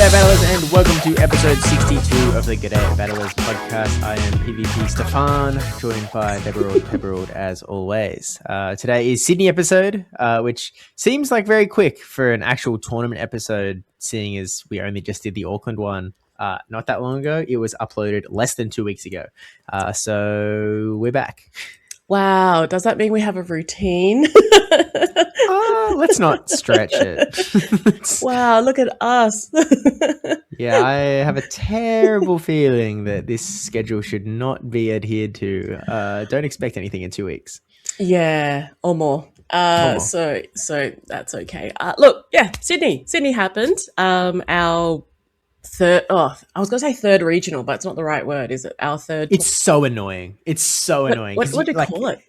G'day Battlers and welcome to episode 62 of the G'day Battlers podcast. I am PvPSteve, joined by debbiepebble as always. Today is Sydney episode, which seems like very quick for an actual tournament episode, seeing as we only just did the Auckland one not that long ago. It was uploaded less than 2 weeks ago. So we're back. Wow, does that mean we have a routine? Let's not stretch it. Wow, look at us. Yeah, I have a terrible feeling that this schedule should not be adhered to. Don't expect anything in 2 weeks. Yeah, or more. So that's okay. Look, yeah, Sydney happened. Our third, I was going to say third regional, but it's not the right word, is it? Our third. It's so annoying. It's so annoying. What do you call it?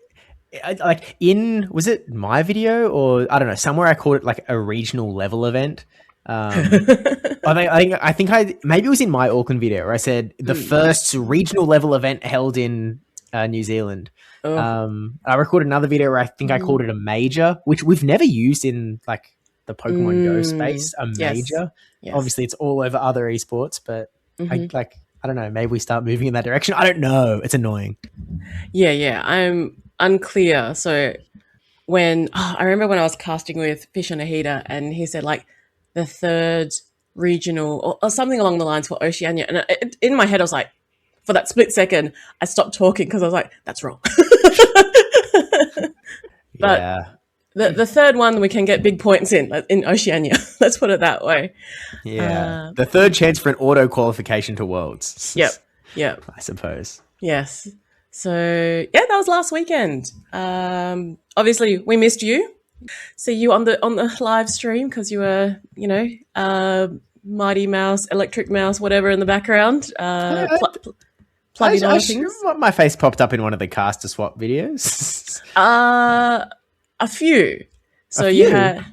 Was it my video or I don't know, somewhere I called it like a regional level event. I think maybe it was in my Auckland video where I said the first regional level event held in New Zealand. I recorded another video where I think I called it a major, which we've never used in like the Pokemon Go space. A major. Yes. Obviously, it's all over other esports, but I don't know. Maybe we start moving in that direction. I don't know. It's annoying. Yeah. I'm unclear. So I remember when I was casting with Fish on a Heater, and he said like the third regional or something along the lines for Oceania, and in my head I was like, for that split second, I stopped talking because I was like, that's wrong. But yeah. The third one we can get big points in Oceania. Let's put it that way. Yeah. The third chance for an auto qualification to Worlds. Yep. I suppose. Yes. So, yeah, that was last weekend. Obviously, we missed you. See you on the live stream because you were, Mighty Mouse, Electric Mouse, whatever in the background. Plugging on things. My face popped up in one of the caster swap videos. A few. So you had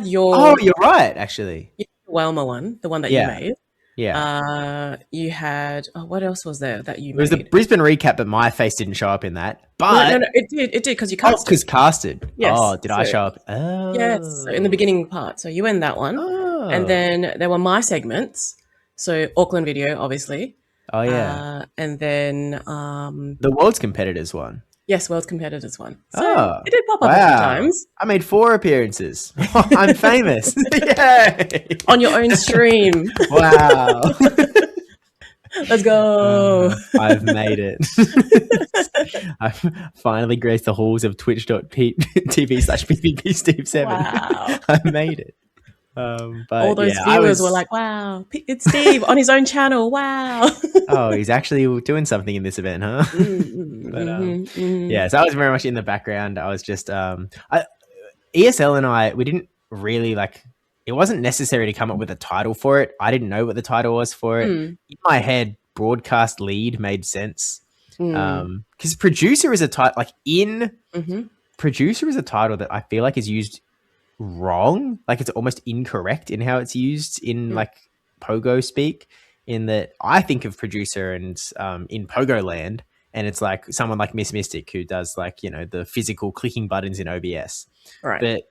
your. Oh, you're right. Actually, Welma one, the one that you made. Yeah. You had. Oh, what else was there that you made? It was the Brisbane recap, but my face didn't show up in that. But no, it did because you casted. Oh, because casted. Yes. Oh, did I show up? Oh. Yes. So in the beginning part, so you in that one, and then there were my segments. So Auckland video, obviously. Oh yeah. And then the World's Competitors one. Yes, World Competitors one. So it did pop up a few times. I made 4 appearances. I'm famous. Yay! On your own stream. Wow. Let's go. I've made it. I've finally graced the halls of twitch.tv/PvPSteve7. Wow. I made it. But all those viewers were like, wow, it's Steve on his own channel. Wow. Oh, he's actually doing something in this event, huh? Yeah, so I was very much in the background. I was just ESL and we didn't really it wasn't necessary to come up with a title for it. I didn't know what the title was for it. In my head, broadcast lead made sense. Because producer is a title producer is a title that I feel like is used wrong. Like it's almost incorrect in how it's used in Pogo speak, in that I think of producer and in Pogo land, and it's like someone like Miss Mystic who does the physical clicking buttons in OBS. Right. But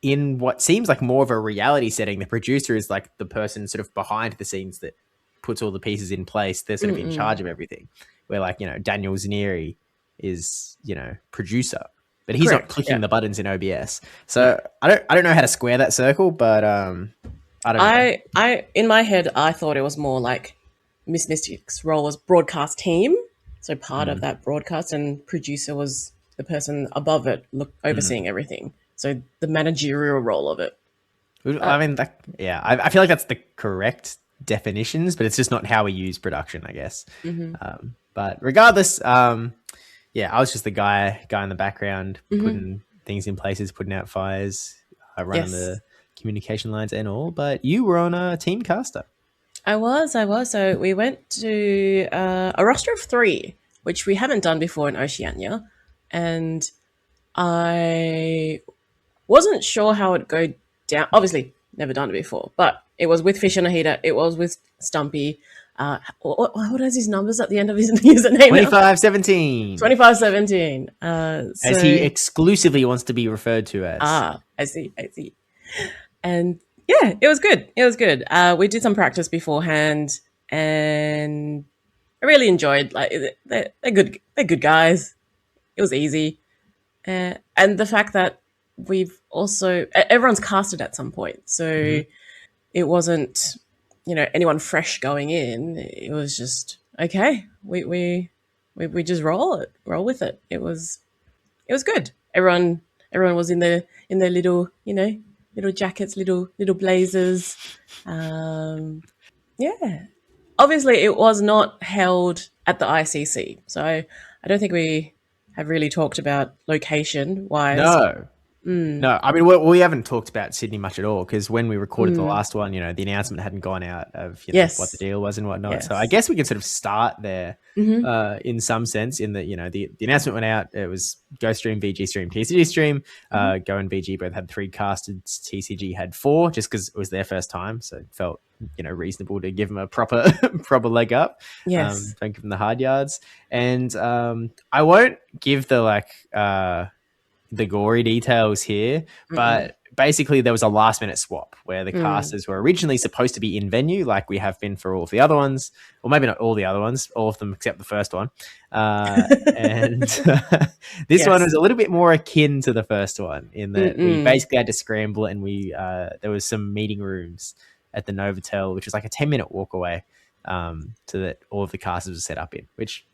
in what seems like more of a reality setting, the producer is like the person sort of behind the scenes that puts all the pieces in place. They're sort of in charge of everything. Where Daniel Zanieri is, producer. But he's not clicking the buttons in OBS. So I don't know how to square that circle, but I don't know. I in my head I thought it was more like Miss Mystic's role was broadcast team, so part of that broadcast, and producer was the person above it, overseeing everything. So the managerial role of it. I mean, I feel like that's the correct definitions, but it's just not how we use production, I guess. But regardless, I was just the guy in the background, putting things in places, putting out fires, running the communication lines and all. But you were on a team caster. I was. So we went to a roster of 3, which we haven't done before in Oceania. And I wasn't sure how it'd go down. Obviously, never done it before. But it was with Fish on a Heater. It was with Stumpy. What is his numbers at the end of his username? 2517. 2517. As he exclusively wants to be referred to as. I see. And Yeah, it was good. It was good. We did some practice beforehand, and I really enjoyed. Like they're good. They're good guys. It was easy, and the fact that we've also everyone's casted at some point, so it wasn't anyone fresh going in. It was just okay. We just roll with it. It was good. Everyone was in their little little jackets, little blazers. Yeah. Obviously, it was not held at the ICC, so I don't think we have really talked about location wise. No. No, I mean, we haven't talked about Sydney much at all because when we recorded the last one, the announcement hadn't gone out of what the deal was and whatnot. Yes. So I guess we can sort of start there in some sense in that, the announcement went out. It was Go Stream, VG Stream, TCG Stream. Go and VG both had 3 casted. TCG had 4 just because it was their first time. So it felt, reasonable to give them a proper leg up. Yes. Don't give them the hard yards. And I won't give the gory details here, but basically there was a last minute swap where the casters were originally supposed to be in venue like we have been for all of the other ones, or maybe not all the other ones, all of them except the first one. And this one was a little bit more akin to the first one in that we basically had to scramble, and there was some meeting rooms at the Novotel, which was like a 10-minute walk away, so that all of the casters were set up in, which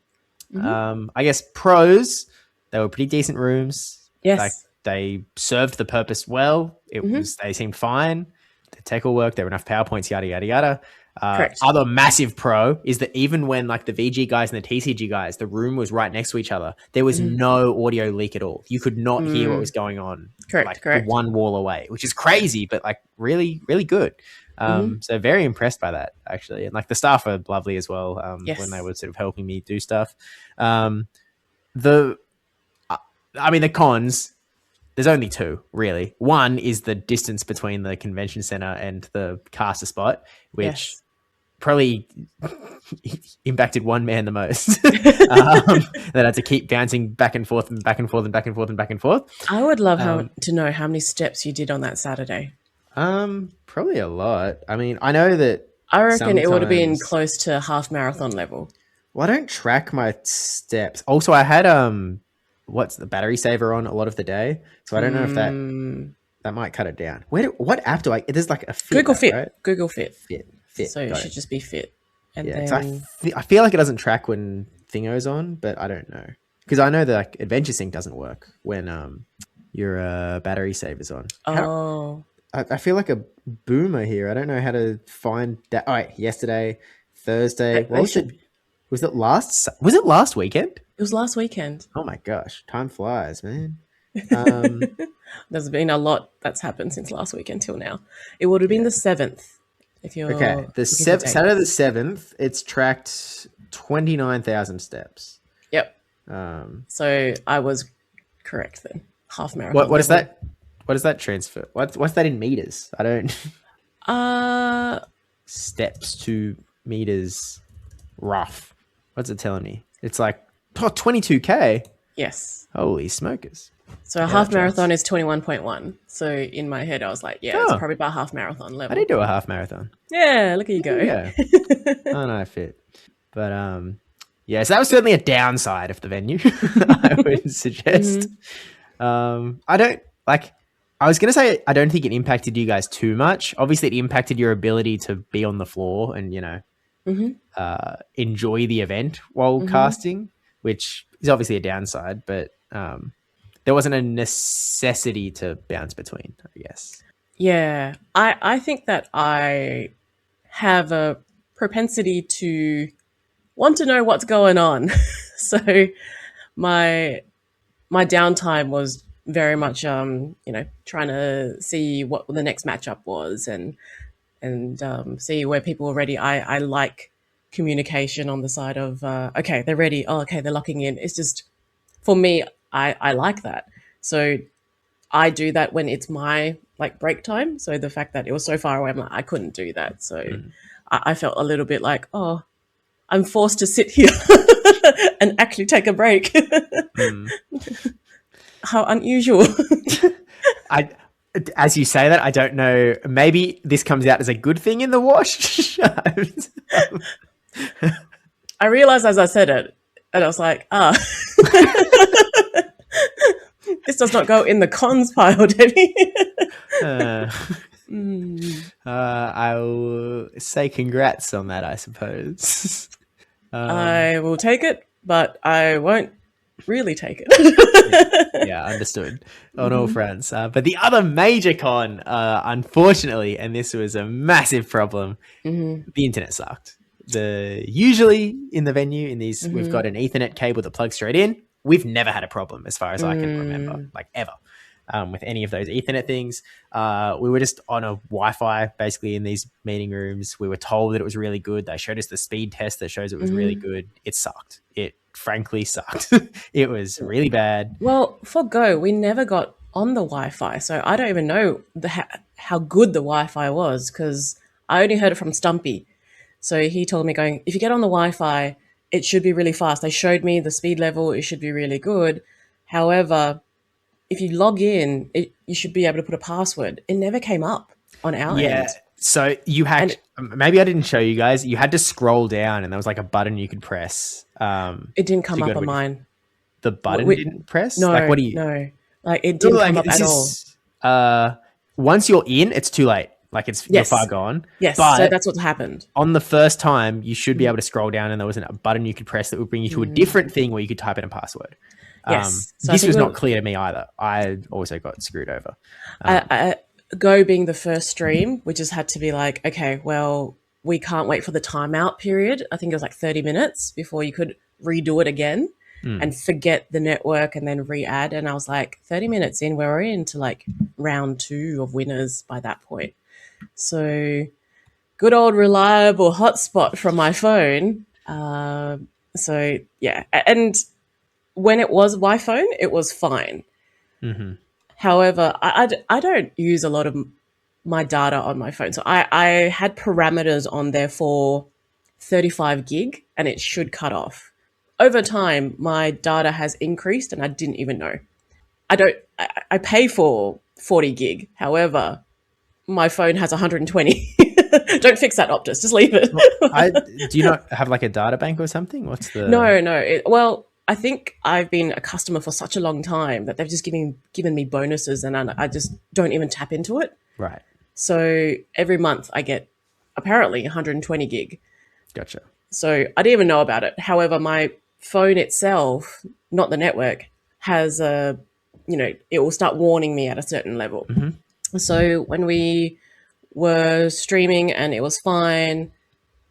I guess pros, they were pretty decent rooms. Yes. Like they served the purpose well. They seemed fine. The tech all worked. There were enough PowerPoints, yada, yada, yada. Correct. Other massive pro is that even when like the VG guys and the TCG guys, the room was right next to each other, there was no audio leak at all. You could not hear what was going on. Correct. One wall away, which is crazy, but like really, really good. So very impressed by that actually. And like the staff are lovely as well. When they were sort of helping me do stuff. The cons, there's only 2, really. One is the distance between the convention center and the caster spot, which probably impacted one man the most. That had to keep bouncing back and forth and back and forth and back and forth and back and forth. I would love to know how many steps you did on that Saturday. Probably a lot. I mean, I know that I reckon it would have been close to half marathon level. Well, I don't track my steps. Also, I had what's the battery saver on a lot of the day, so I don't know if that might cut it down. What app do I? There's like a Fit Google app, Fit, right? Google Fit. So it Got should just be Fit. And yeah, then I feel like it doesn't track when Thingo's on, but I don't know because I know that like Adventure Sync doesn't work when your battery saver's on. I feel like a boomer here. I don't know how to find that. All right, yesterday, Thursday. Was it last weekend? It was last weekend. Oh my gosh, time flies, man. There's been a lot that's happened since last weekend till now. It would have been the 7th. If you're okay, Saturday the 7th, it's tracked 29,000 steps. Yep. So I was correct then. Half marathon. What is that? What does that transfer? What's that in meters? I don't. Steps to meters, rough. What's it telling me? It's like 22K. Yes. Holy smokers. So a half marathon is 21.1. So in my head, I was like, it's probably about half marathon level. I did do a half marathon. Yeah, look at you go. Yeah. Oh, no, fit. But, so that was certainly a downside of the venue, I would suggest. I was going to say, I don't think it impacted you guys too much. Obviously, it impacted your ability to be on the floor and, enjoy the event while casting, which is obviously a downside, but there wasn't a necessity to bounce between, I guess. Yeah, I think that I have a propensity to want to know what's going on. So my downtime was very much, trying to see what the next matchup was and see where people were ready. I like communication on the side of, okay, they're ready. Oh, okay, they're locking in. It's just, for me, I like that. So I do that when it's my break time. So the fact that it was so far away, I couldn't do that. So I felt a little bit like, oh, I'm forced to sit here and actually take a break. How unusual. as you say that, I don't know. Maybe this comes out as a good thing in the wash. I realized as I said it, and I was like, this does not go in the cons pile, Debbie. I'll say congrats on that, I suppose. I will take it, but I won't really take it. Yeah, understood on all fronts. But the other major con, unfortunately, and this was a massive problem, the internet sucked. Usually in the venue, in these, we've got an Ethernet cable that plugs straight in. We've never had a problem as far as I can remember, like ever. With any of those Ethernet things. We were just on a Wi-Fi basically in these meeting rooms. We were told that it was really good. They showed us the speed test that shows it was really good. It sucked. It frankly sucked. It was really bad. Well, for Go, we never got on the Wi-Fi, so I don't even know how good the Wi-Fi was, because I only heard it from Stumpy. So he told me, going, if you get on the Wi-Fi, it should be really fast. They showed me the speed level. It should be really good. However, if you log in, you should be able to put a password. It never came up on our end. So you had, maybe I didn't show you guys, you had to scroll down and there was like a button you could press. It didn't come up on mine. The button didn't press? No, like, what do you? No. Like, it didn't come up at all. Once you're in, it's too late. Like, you're far gone. Yes, but so that's what happened. On the first time, you should be able to scroll down and there was a button you could press that would bring you to a different thing where you could type in a password. Yes. So this was not clear to me either. I also got screwed over. Go being the first stream, we just had to be like, okay, well, we can't wait for the timeout period. I think it was like 30 minutes before you could redo it again and forget the network and then re-add. And I was like, 30 minutes in, we're already into like round 2 of winners by that point. So good old reliable hotspot from my phone. So yeah, and when it was my phone, it was fine. However, I don't use a lot of my data on my phone. So I had parameters on there for 35 gig and it should cut off. Over time, my data has increased and I didn't even know. I pay for 40 gig. However, my phone has 120. Don't fix that, Optus. Just leave it. Do you not have like a data bank or something? What's the... No. Well, I think I've been a customer for such a long time that they've just given me bonuses and I just don't even tap into it. Right. So every month I get apparently 120 gig. Gotcha. So I didn't even know about it. However, my phone itself, not the network, has it will start warning me at a certain level. So when we were streaming and it was fine,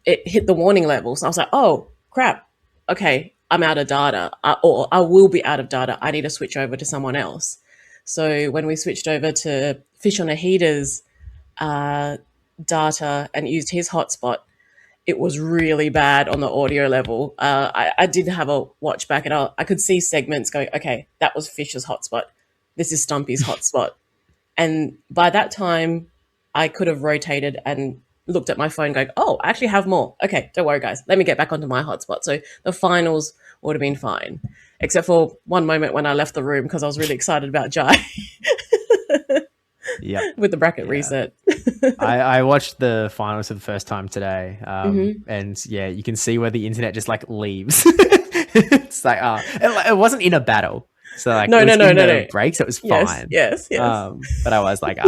it hit the warning level. So I was like, oh, crap. Okay, I'm out of data, or I will be out of data. I need to switch over to someone else. So when we switched over to Fish on a Heater's data and used his hotspot, it was really bad on the audio level. I did have a watch back and I could see segments going, okay, that was Fish's hotspot. This is Stumpy's hotspot. And by that time, I could have rotated and looked at my phone going, oh, I actually have more. Okay, don't worry, guys. Let me get back onto my hotspot. So the finals would have been fine, except for one moment when I left the room because I was really excited about Jai. With the bracket reset. I watched the finals for the first time today. And yeah, you can see where the internet just like leaves. It's like, it wasn't in a battle. So like, no. Breaks, it was fine. Yes. But I was like,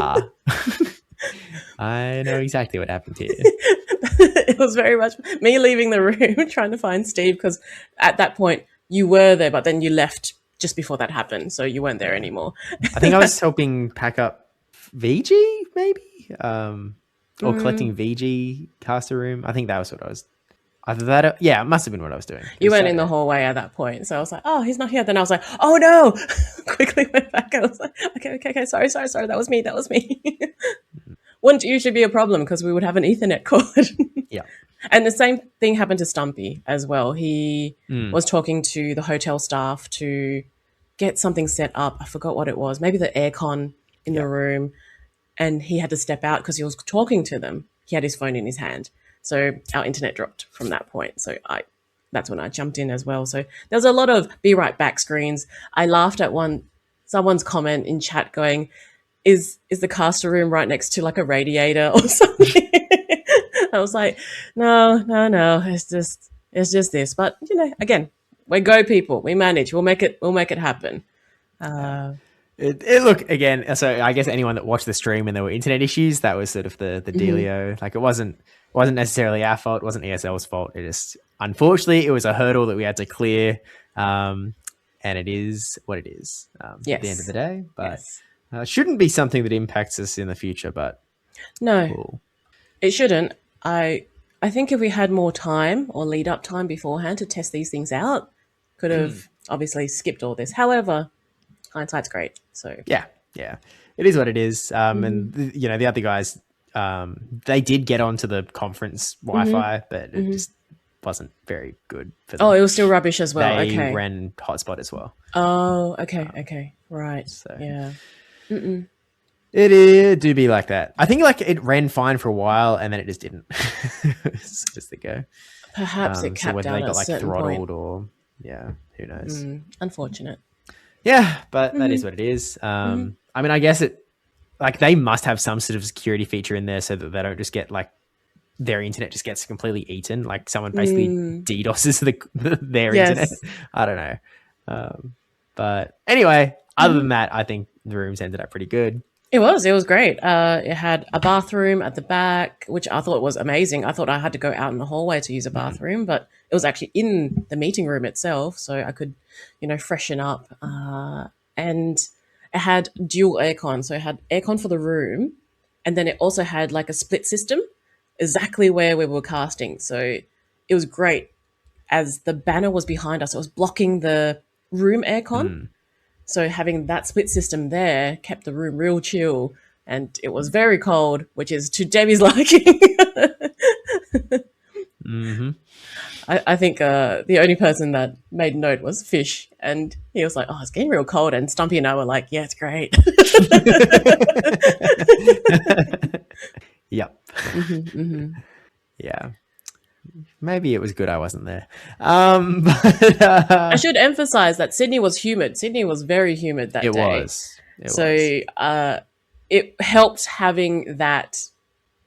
I know exactly what happened here. It was very much me leaving the room trying to find Steve, because at that point you were there, but then you left just before that happened, so you weren't there anymore. I think I was helping pack up VG, maybe, or collecting VG caster room. I think that was what I was. Either that, it must have been what I was doing. You went in the hallway at that point, so I was like, "Oh, he's not here." Then I was like, "Oh no!" Quickly went back. I was like, "Okay, sorry. That was me." Wouldn't usually be a problem because we would have an Ethernet cord. Yeah. And the same thing happened to Stumpy as well. He was talking to the hotel staff to get something set up. I forgot what it was. Maybe the aircon in the room. And he had to step out because he was talking to them. He had his phone in his hand. So our internet dropped from that point. So that's when I jumped in as well. So there's a lot of be right back screens. I laughed at someone's comment in chat going, is the caster room right next to like a radiator or something? I was like, no, it's just this. But you know, again, we go people, we manage, we'll make it happen. Look again. So I guess anyone that watched the stream and there were internet issues, that was sort of the dealio. Like it wasn't necessarily our fault. It wasn't ESL's fault. It just unfortunately it was a hurdle that we had to clear, and it is what it is at the end of the day. But shouldn't be something that impacts us in the future. But no, cool. It shouldn't. I think if we had more time or lead up time beforehand to test these things out, could have obviously skipped all this. However, hindsight's great. So yeah, it is what it is. And you know, the other guys, they did get onto the conference Wi-Fi, but it just wasn't very good for them. Oh, it was still rubbish as well. They ran hotspot as well. Oh, okay, right. So. Yeah. It do be like that. I think like it ran fine for a while and then it just didn't. It's just the go. Perhaps it capped out at a certain throttled point. Or who knows? Unfortunate. Yeah, but that is what it is. I mean, I guess they must have some sort of security feature in there so that they don't just get like their internet just gets completely eaten. Like someone basically DDoSes their internet. I don't know. But anyway, other than that, I think the rooms ended up pretty good. It was great. It had a bathroom at the back, which I thought was amazing. I thought I had to go out in the hallway to use a bathroom, but it was actually in the meeting room itself, so I could, freshen up. And it had dual aircon, so it had aircon for the room, and then it also had like a split system, exactly where we were casting. So it was great. As the banner was behind us, it was blocking the room aircon. So having that split system there kept the room real chill, and it was very cold, which is to Debbie's liking. I think the only person that made note was Fish, and he was like, "Oh, it's getting real cold," and Stumpy and I were like, "Yeah, it's great." Yep. Yeah. Maybe it was good I wasn't there. But, I should emphasize that Sydney was humid. Sydney was very humid that day. It helped having that,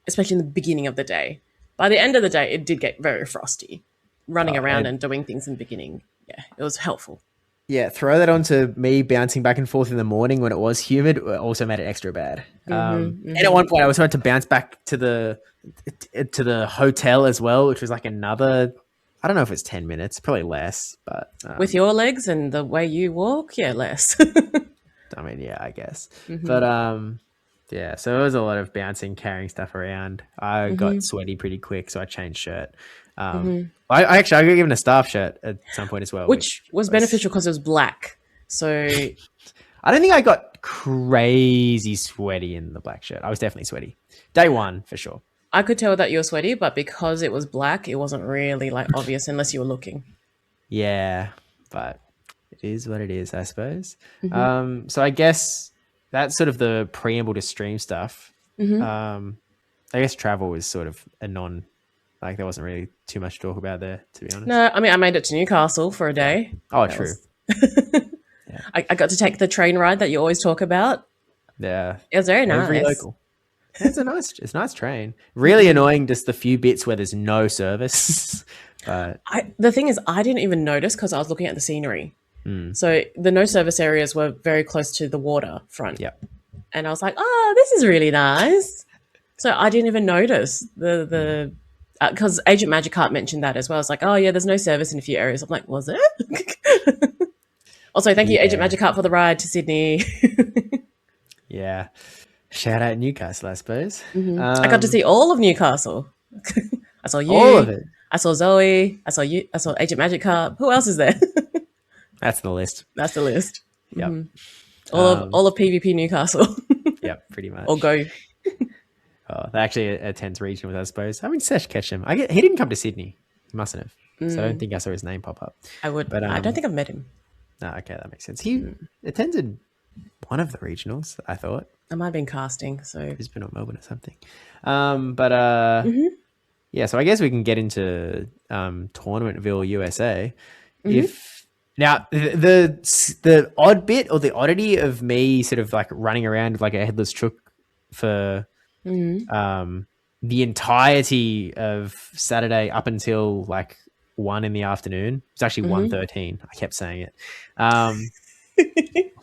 especially in the beginning of the day. By the end of the day, it did get very frosty. Running around and doing things in the beginning, it was helpful. Yeah, throw that onto me bouncing back and forth in the morning when it was humid also made it extra bad. And at one point I was trying to bounce back to the hotel as well, which was like another, I don't know if it's 10 minutes, probably less, but with your legs and the way you walk, less. I mean, yeah, I guess. But yeah, so it was a lot of bouncing, carrying stuff around. I got sweaty pretty quick, so I changed shirt. I got given a staff shirt at some point as well, which was beneficial because it was black. So I don't think I got crazy sweaty in the black shirt. I was definitely sweaty. Day one for sure. I could tell that you were sweaty, but because it was black, it wasn't really like obvious unless you were looking. Yeah, but it is what it is, I suppose. So I guess that's sort of the preamble to stream stuff. I guess travel was sort of a like there wasn't really too much to talk about there, to be honest. No, I mean, I made it to Newcastle for a day. Oh, true. I got to take the train ride that you always talk about. Yeah. It was very nice. Very local. It's a nice train. Really annoying, just the few bits where there's no service. But the thing is, I didn't even notice because I was looking at the scenery. So the no service areas were very close to the waterfront. Yep. And I was like, oh, this is really nice. So I didn't even notice because Agent Magikarp mentioned that as well. It's like, oh yeah, there's no service in a few areas. I'm like, was it? Also, thank you, Agent Magikarp, for the ride to Sydney. Yeah. Shout out Newcastle, I suppose. I got to see all of Newcastle. I saw you. All of it. I saw Zoe. I saw you. I saw Agent Magikarp. Who else is there? That's the list. That's the list. Yep. All of PvP Newcastle. Yep, pretty much. Or go. They actually attends regionals, I suppose. I mean, Sesh Ketchum. He didn't come to Sydney. He mustn't have. So I don't think I saw his name pop up. I would, but I don't think I've met him. No, okay, that makes sense. He attended one of the regionals, I thought. I might have been casting, so Brisbane or Melbourne or something. Yeah, so I guess we can get into Tournamentville, USA. If Now, the odd bit or the oddity of me sort of like running around like a headless chook for the entirety of Saturday up until like 1 in the afternoon. It's actually 1:13. I kept saying it.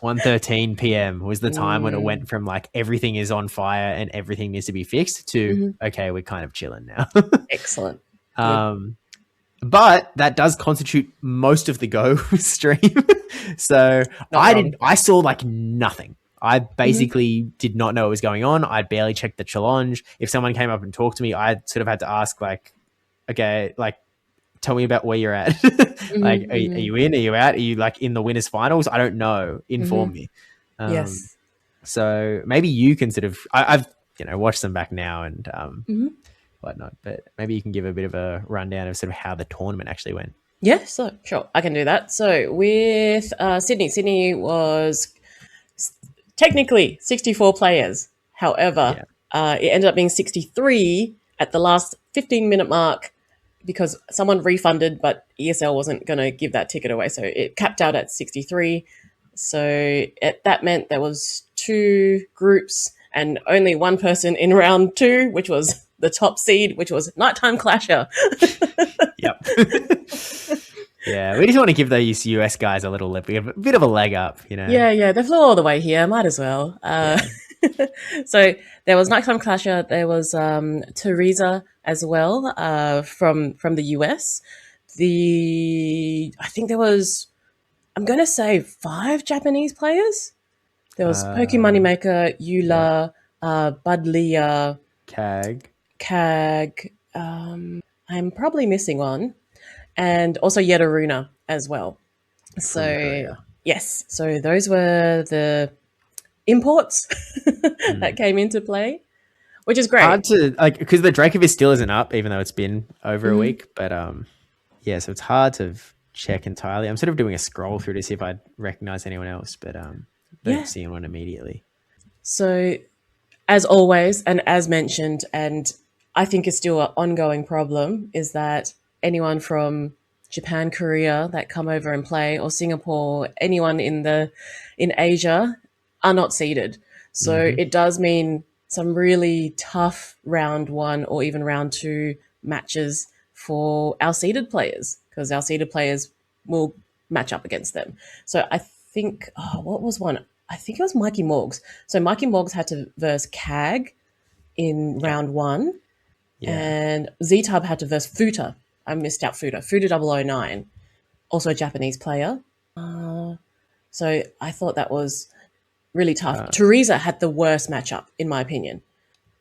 1:13 p.m. was the time when it went from like everything is on fire and everything needs to be fixed to okay, we're kind of chilling now. Excellent. But that does constitute most of the Go stream. So I saw like nothing. I basically did not know what was going on. I barely checked the challenge. If someone came up and talked to me, I sort of had to ask like, okay, like tell me about where you're at. Like, are you in? Are you out? Are you like in the winners finals? I don't know. Inform me. Yes. So maybe you can sort of, I've watched them back now and whatnot, but maybe you can give a bit of a rundown of sort of how the tournament actually went. Yeah, so sure, I can do that. So with Sydney was technically 64 players. However, it ended up being 63 at the last 15-minute mark because someone refunded, but ESL wasn't going to give that ticket away. So it capped out at 63. So that meant there was 2 groups and only one person in round 2, which was the top seed, which was Nighttime Clasher. Yep. Yeah, we just want to give those US guys a bit of a leg up, Yeah, they flew all the way here. Might as well. So there was Nighttime Clasher. There was Teresa as well from the US. I think there was, I'm going to say 5 Japanese players. There was Poke Moneymaker, Eula, Budlia, Kag. I'm probably missing one. And also Yedaruna as well. So, yes. So those were the imports that came into play, which is great. Hard to, like, because the Dracovic still isn't up, even though it's been over a week. But, yeah, so it's hard to check entirely. I'm sort of doing a scroll through to see if I recognize anyone else, but don't see anyone immediately. So, as always, and as mentioned, and I think is still an ongoing problem, is that anyone from Japan, Korea that come over and play, or Singapore, anyone in Asia are not seeded. So it does mean some really tough round 1 or even round 2 matches for our seeded players, because our seeded players will match up against them. So I think, what was one? I think it was Mikey Morgs. So Mikey Morgs had to verse Kag in round 1. And Z-Tub had to verse Futa. I missed out Futa 009, also a Japanese player. So I thought that was really tough. Teresa had the worst matchup, in my opinion,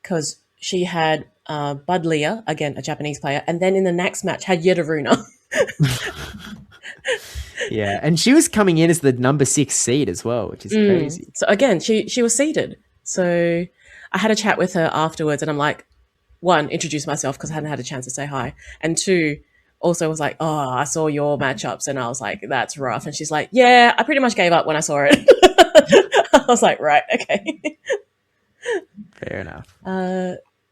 because she had Bud Leah, again, a Japanese player, and then in the next match had Yedaruna. Yeah, and she was coming in as the number 6 seed as well, which is crazy. So again, she was seeded. So I had a chat with her afterwards, and I'm like, 1, introduce myself because I hadn't had a chance to say hi. And 2, also was like, oh, I saw your matchups. And I was like, that's rough. And she's like, yeah, I pretty much gave up when I saw it. I was like, right, okay. Fair enough.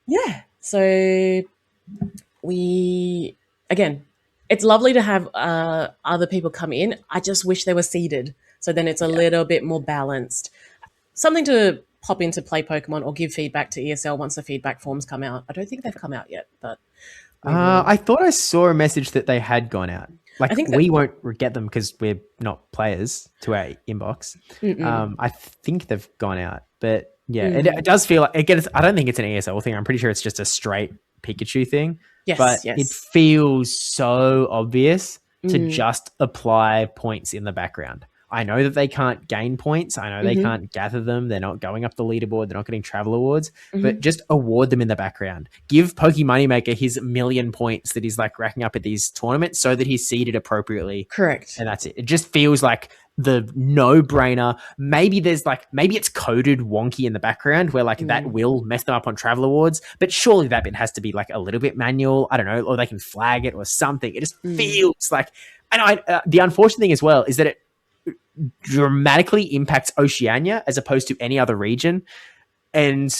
Yeah. So again, it's lovely to have other people come in. I just wish they were seeded. So then it's a little bit more balanced. Something to pop into Play Pokemon or give feedback to ESL once the feedback forms come out. I don't think they've come out yet, but I thought I saw a message that they had gone out. Like, we won't get them because we're not players to our inbox. I think they've gone out, but yeah, it does feel like, again, I don't think it's an ESL thing. I'm pretty sure it's just a straight Pikachu thing. But it feels so obvious to just apply points in the background. I know that they can't gain points. I know they can't gather them. They're not going up the leaderboard. They're not getting travel awards, but just award them in the background. Give Poke Moneymaker his 1,000,000 points that he's like racking up at these tournaments so that he's seeded appropriately. Correct. And that's it. It just feels like the no-brainer. Maybe it's coded wonky in the background where like that will mess them up on travel awards, but surely that bit has to be like a little bit manual. I don't know, or they can flag it or something. It just feels like, and the unfortunate thing as well is that it dramatically impacts Oceania as opposed to any other region. And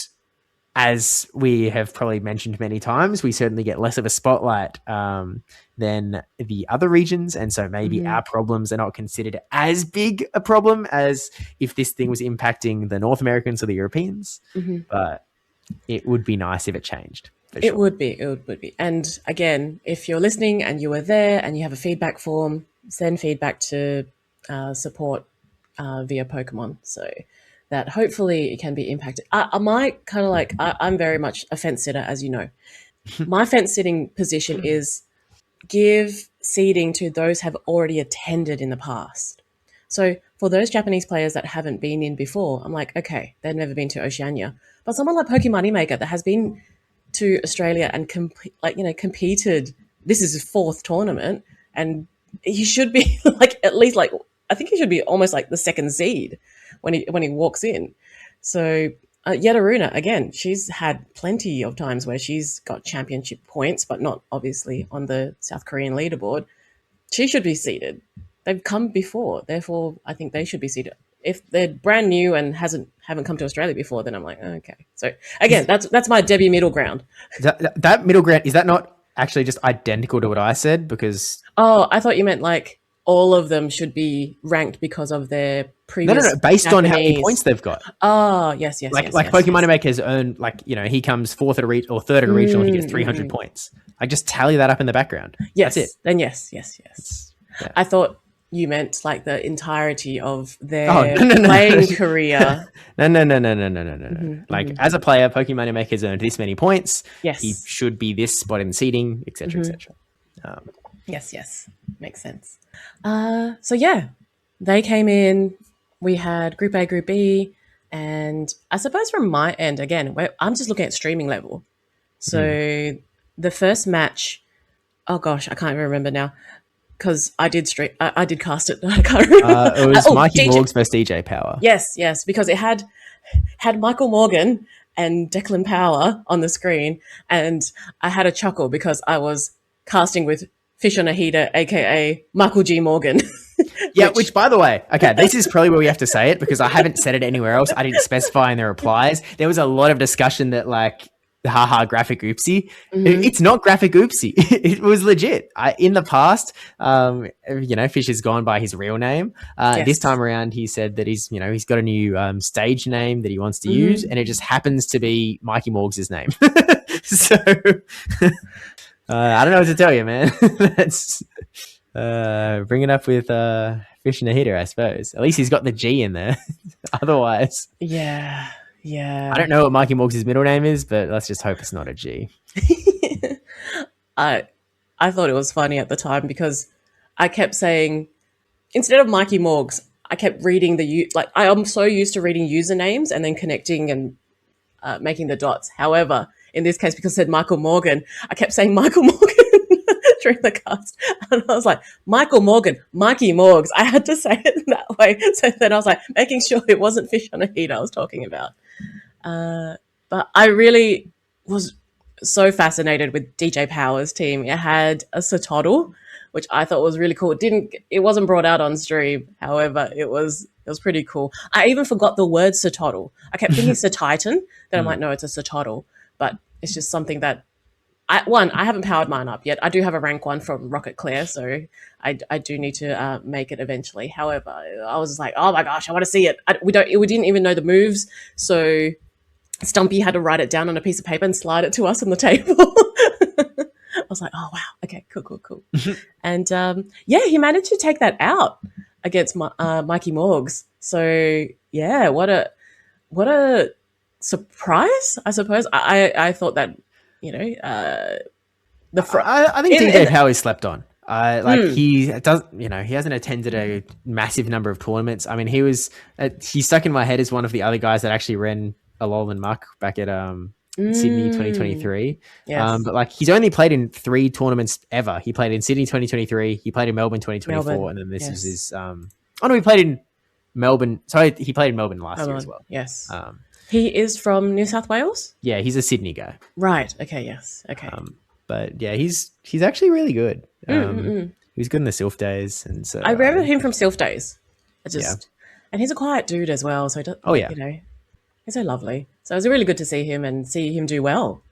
as we have probably mentioned many times, we certainly get less of a spotlight than the other regions. And so maybe our problems are not considered as big a problem as if this thing was impacting the North Americans or the Europeans. But it would be nice if it changed. It would be. And again, if you're listening and you were there and you have a feedback form, send feedback to support via Pokemon. So that hopefully it can be impacted. I might kind of like, I'm very much a fence sitter, as you know. My fence sitting position is give seeding to those who have already attended in the past. So for those Japanese players that haven't been in before, I'm like, okay, they've never been to Oceania. But someone like Pokemoneymaker that has been to Australia and competed, this is his 4th tournament, and he should be like at least like, I think he should be almost like the 2nd seed when he walks in. So Yadaruna, again, she's had plenty of times where she's got championship points, but not obviously on the South Korean leaderboard. She should be seeded. They've come before, therefore I think they should be seeded. If they're brand new and haven't come to Australia before, then I'm like, oh, okay. So again, that's my Debbie middle ground. That middle ground, is that not actually just identical to what I said? Because I thought you meant like all of them should be ranked because of their previous. No, based Japanese. On how many points they've got. Oh, yes. Like Pokemoneymaker has earned, like, you know, he comes 4th at a region or 3rd at a regional, and he gets 300 points. I just tally that up in the background. Yes, that's it. Then yes. Yeah. I thought you meant like the entirety of their playing career. No. Like as a player, Pokemoneymaker has earned this many points. Yes. He should be this spot in seeding, etc., etc. Yes. Makes sense. So yeah, they came in. We had Group A, Group B, and I suppose from my end, again, I'm just looking at streaming level. So the first match, oh gosh, I can't even remember now. Because I did cast it. I can't remember. It was Mikey Morgs versus DJ Power. Yes, because it had Michael Morgan and Declan Power on the screen, and I had a chuckle because I was casting with Fish on a Heater, aka Michael G. Morgan. Which by the way, okay, this is probably where we have to say it because I haven't said it anywhere else. I didn't specify in the replies. There was a lot of discussion that like, haha, graphic oopsie. It's not graphic oopsie. It was legit. In the past, Fish has gone by his real name. This time around, he said that he's got a new stage name that he wants to use, and it just happens to be Mikey Morgs' name. So I don't know what to tell you, man. That's bring it up with Fish in a Heater, I suppose. At least he's got the G in there. Otherwise, yeah. I don't know what Mikey Morgs' middle name is, but let's just hope it's not a G. I thought it was funny at the time because I kept saying, instead of Mikey Morgs, I kept reading I am so used to reading usernames and then connecting and making the dots. However, in this case, because it said Michael Morgan, I kept saying Michael Morgan during the cast. And I was like, Michael Morgan, Mikey Morgs. I had to say it that way. So then I was like, making sure it wasn't Fish on a Heater I was talking about. But I really was so fascinated with DJ Power's team. It had a Sotodle, which I thought was really cool. It wasn't brought out on stream. However, it was pretty cool. I even forgot the word Sotodle. I kept thinking Satitan. Then I'm like, no, it's a Sotodle. But it's just something that I haven't powered mine up yet. I do have a rank 1 from Rocket Claire, so I do need to make it eventually. However, I was just like, oh my gosh, I want to see it. We didn't even know the moves, so Stumpy had to write it down on a piece of paper and slide it to us on the table. I was like, oh wow, okay, cool. And he managed to take that out against Mikey Morgs. So yeah, what a surprise, I suppose. I thought that, I think DJ Power is slept on. He does, he hasn't attended a massive number of tournaments. I mean, he's stuck in my head as one of the other guys that actually ran a LOL and Muck back at Sydney 2023. Yes. But he's only played in 3 tournaments ever. He played in Sydney 2023, he played in Melbourne 2024, and then this is his he played in Melbourne. Sorry, he played in Melbourne last year as well. Yes. He is from New South Wales? Yeah, he's a Sydney guy. Right. Okay, yes. Okay. But yeah, he's actually really good. He was good in the Sylph days, and so I remember him from Sylph days. And he's a quiet dude as well. So he's so lovely. So it was really good to see him and see him do well.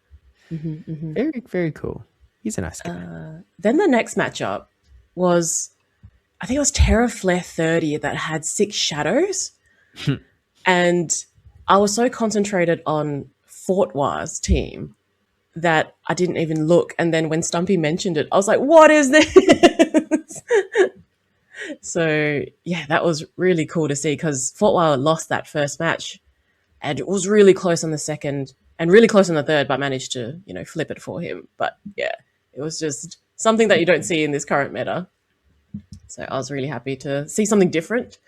Very, very cool. He's a nice guy. Then the next matchup was, I think it was Terra Flare 30 that had 6 shadows. And I was so concentrated on Fortoir's team that I didn't even look. And then when Stumpy mentioned it, I was like, what is this? So, yeah, that was really cool to see because Fortoir lost that first match and it was really close on the second and really close on the third, but managed to, flip it for him. But, yeah, it was just something that you don't see in this current meta. So I was really happy to see something different.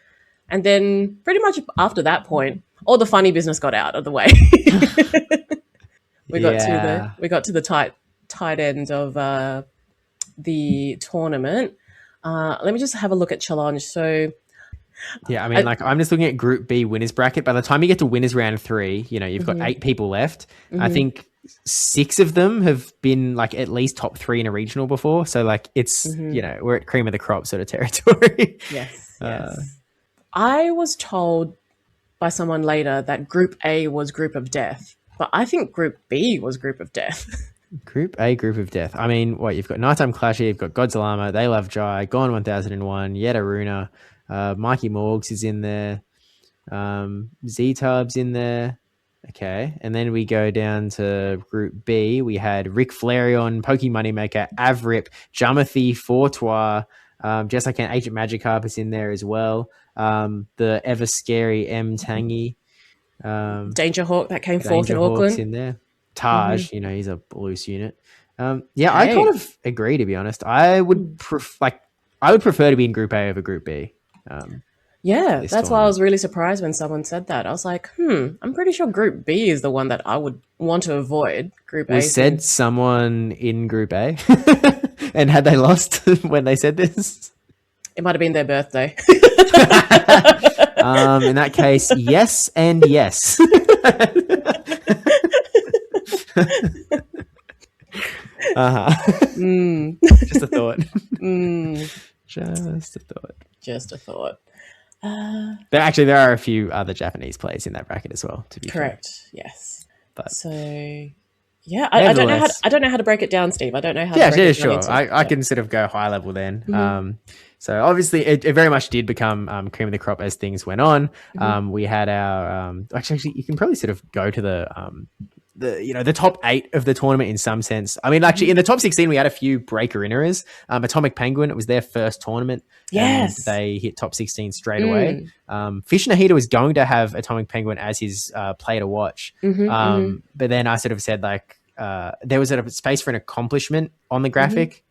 And then pretty much after that point, all the funny business got out of the way. We got to the tight end of the tournament. Let me just have a look at challenge. So yeah, I mean, I'm just looking at Group B winners bracket. By the time you get to winners round 3, you've got 8 people left. I think 6 of them have been like at least top 3 in a regional before. So like it's we're at cream of the crop sort of territory. Yes. I was told by someone later that Group A was Group of Death, but I think Group B was Group of Death. Group A, Group of Death. I mean, you've got Nighttime Clash, you've got Godzilla, They Love Jai, Gone 1001, Yetta Runa, Mikey Morgs is in there, Z-Tub's in there. Okay, and then we go down to Group B. We had Rick Flareon, Pokey Moneymaker, Avrip, Jamathi, Fortois, Jess I Can, Agent Magikarp is in there as well. The ever scary M Tangy, Danger Hawk that came fourth in Auckland in there. Taj, he's a loose unit. I kind of agree, to be honest. I would prefer to be in Group A over Group B. That's why I was really surprised when someone said that. I was like, I'm pretty sure Group B is the one that I would want to avoid. Group A. Said someone in Group A, and had they lost when they said this? It might have been their birthday. In that case, yes and yes. Just a thought. Just a thought. But actually, there are a few other Japanese players in that bracket as well. To be correct, fair. yes. But so, yeah, I don't know how. I don't know how to break it down, Steve. I don't know how. Yeah, sure. I can sort of go high level then. So obviously, it very much did become cream of the crop as things went on. We had our actually, you can probably sort of go to the top 8 of the tournament in some sense. I mean, actually, in the top 16, we had a few breaker inners. Atomic Penguin, it was their first tournament. Yes, they hit top 16 straight away. Fish Nahida was going to have Atomic Penguin as his play to watch, but then I sort of said there was a space for an accomplishment on the graphic.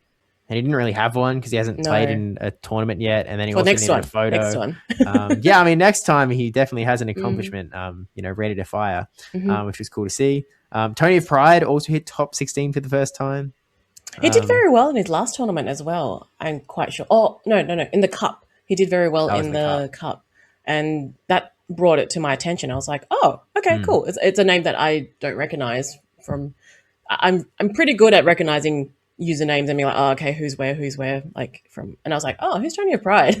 And he didn't really have one because he hasn't played in a tournament yet. And then he also needed a photo. Next one. I mean, next time he definitely has an accomplishment, ready to fire, which was cool to see. Tony of Pride also hit top 16 for the first time. He did very well in his last tournament as well. I'm quite sure. Oh, no. In the Cup. He did very well in the cup. And that brought it to my attention. I was like, oh, okay, cool. It's a name that I don't recognize from. I'm pretty good at recognizing usernames and being like, oh, okay, who's where, like from, and I was like, oh, who's Tony of Pride?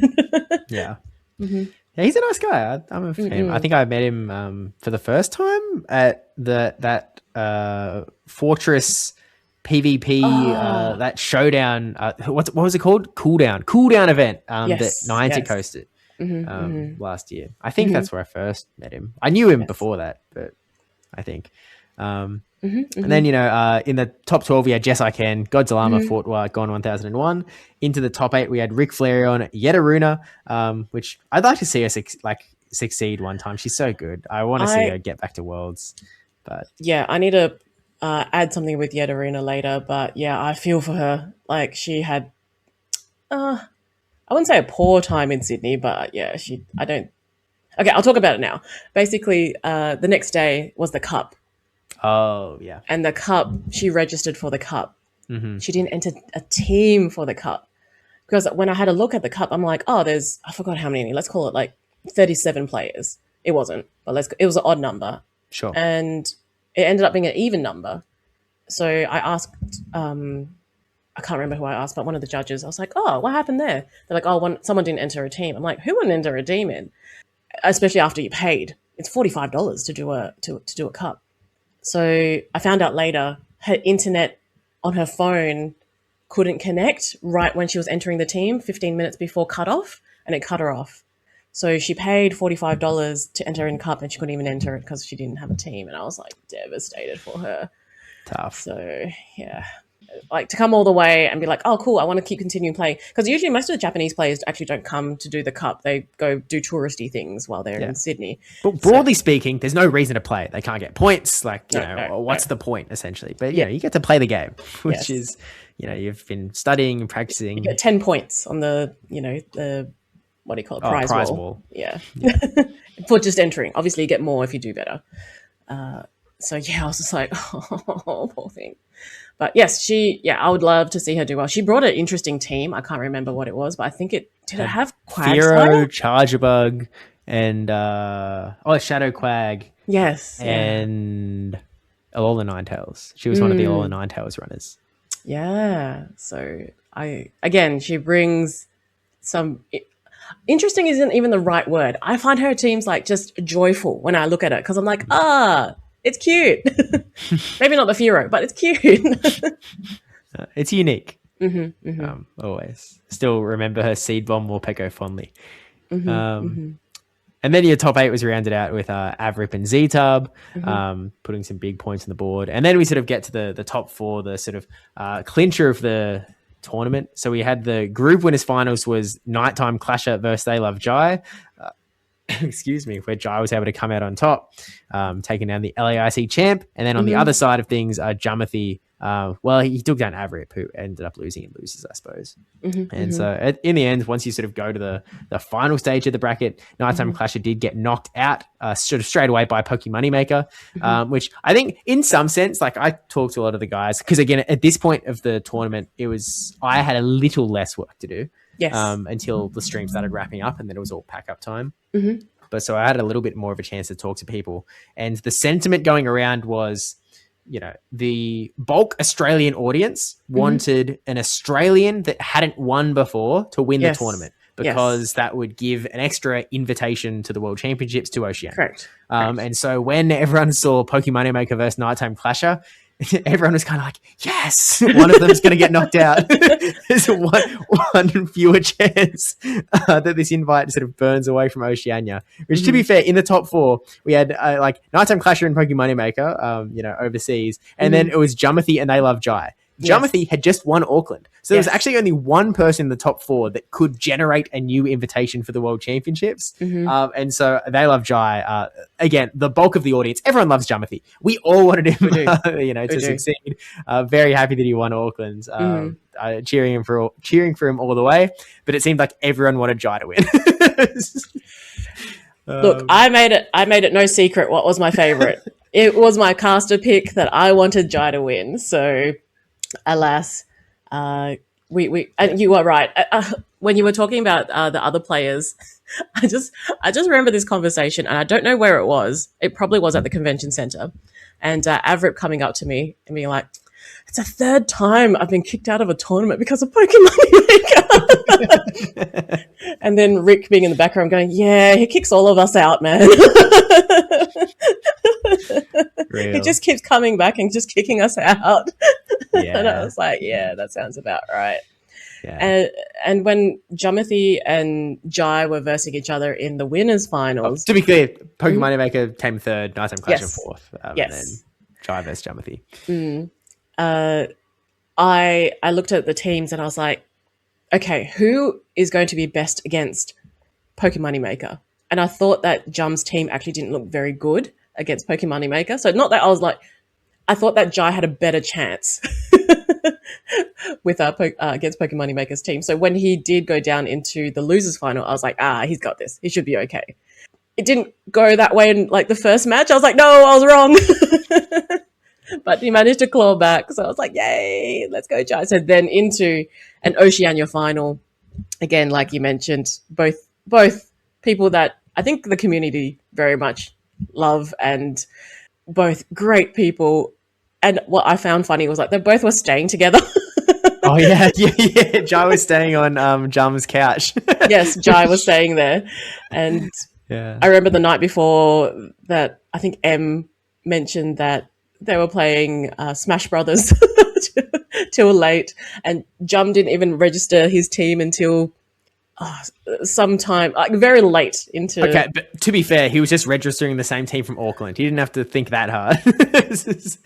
Yeah, he's a nice guy. I'm a fan. I think I met him for the first time at that Fortress PvP that showdown. What was it called? Cooldown event that Niantic hosted last year. I think that's where I first met him. I knew him before that, but I think. And then, in the top 12, we had Jess I Can, Godzilla, Fortois, Gone 1001. Into the top 8, we had Rick Flareon, Yetta Runa, which I'd like to see her succeed one time. She's so good. I want to see her get back to Worlds. But yeah, I need to add something with Yetta Runa later. But yeah, I feel for her. Like she had, I wouldn't say a poor time in Sydney, but yeah, Okay, I'll talk about it now. Basically, the next day was the Cup. Oh, yeah. And the Cup, she registered for the Cup. She didn't enter a team for the Cup. Because when I had a look at the Cup, I'm like, I forgot how many. Let's call it like 37 players. It wasn't, but it was an odd number. Sure. And it ended up being an even number. So I asked, I can't remember who I asked, but one of the judges, I was like, oh, what happened there? They're like, someone didn't enter a team. I'm like, who wouldn't enter a team in? Especially after you paid. it's $45 to do a cup. So I found out later her internet on her phone couldn't connect right when she was entering the team 15 minutes before cutoff, and it cut her off. So she paid $45 to enter in cup, and she couldn't even enter it because she didn't have a team. And I was like devastated for her. Tough. So yeah, like to come all the way and be like, oh cool, I want to keep continuing playing, because usually most of the Japanese players actually don't come to do the cup. They go do touristy things while they're in Sydney. But broadly speaking, there's no reason to play. They can't get points. Like, what's the point essentially? But you get to play the game, which is, you've been studying and practicing. You get 10 points on the, the what do you call it? Prize wall. Yeah. For just entering. Obviously you get more if you do better. So I was just like, oh, poor thing. But yes, I would love to see her do well. She brought an interesting team. I can't remember what it was, but I think did it have Quag? Firo, Chargebug, and Shadow Quag. Yes. And Alola Ninetales. She was one of the Alola Ninetales runners. Yeah. So she brings some interesting isn't even the right word. I find her teams like just joyful when I look at it, because I'm like, it's cute. Maybe not the Firo, but it's cute. It's unique. Always. Still remember her Seed Bomb Morpeko fondly. And then your top 8 was rounded out with Avrip and Z-Tub, putting some big points on the board. And then we sort of get to the top 4, the sort of clincher of the tournament. So we had the group winners finals was Nighttime Clasher versus They Love Jai. Excuse me, where Jai was able to come out on top, taking down the LAIC champ. And then on the other side of things, Jamathi, he took down Avrip, who ended up losing in losers, I suppose. So in the end, once you sort of go to the final stage of the bracket, Nighttime Clasher did get knocked out sort of straight away by Pokemoneymaker, which I think in some sense, like I talked to a lot of the guys, because again, at this point of the tournament, I had a little less work to do. Yes. Until the stream started wrapping up, and then it was all pack up time. But so I had a little bit more of a chance to talk to people, and the sentiment going around was, the bulk Australian audience wanted an Australian that hadn't won before to win the tournament, because that would give an extra invitation to the World Championships to Oceania. Correct. And so when everyone saw Pokemoneymaker versus Nighttime Clasher, everyone was kind of like, yes, one of them is going to get knocked out. There's one fewer chance that this invite sort of burns away from Oceania. Which, to be fair, in the top 4, we had like Nighttime Clasher and Pokemoneymaker, overseas, and then it was Jamathi and They Love Jai. Jamathi had just won Auckland. So there was actually only one person in the top 4 that could generate a new invitation for the World Championships. And so They Love Jai, again, the bulk of the audience, everyone loves Jamathi. We all wanted him to succeed. Very happy that he won Auckland. Cheering for him all the way. But it seemed like everyone wanted Jai to win. Look, I made it no secret what was my favorite. It was my caster pick that I wanted Jai to win. So alas, we and you are right. When you were talking about the other players, I just remember this conversation, and I don't know where it was. It probably was at the convention center, and Avrip coming up to me and being like, "It's the 3rd time I've been kicked out of a tournament because of Pokemoneymaker." And then Rick being in the background going, "Yeah, he kicks all of us out, man." He just keeps coming back and just kicking us out. And I was like, yeah, that sounds about right. And when Jamathi and Jai were versing each other in the winners finals, to be clear, Pokemoneymaker came 3rd, Nighttime Clasher 4th, and then Jai versus Jamathi. I looked at the teams and I was like, okay, who is going to be best against Pokemoneymaker? And I thought that Jum's team actually didn't look very good against Pokemoneymaker. So not that I thought that Jai had a better chance with against Pokemoneymaker's team. So when he did go down into the losers final, I was like, he's got this. He should be okay. It didn't go that way in like the first match. I was like, no, I was wrong. But he managed to claw back. So I was like, yay, let's go, Jai. So then into an Oceania final, again, like you mentioned, both people that I think the community very much love, and both great people. And what I found funny was like they both were staying together. Oh yeah. Jai was staying on Jum's couch. Yes, Jai was staying there, and Yeah. I remember the night before that, I think M mentioned that they were playing Smash Brothers till late, and Jum didn't even register his team until sometime, like very late into. Okay, but to be fair, he was just registering the same team from Auckland. He didn't have to think that hard.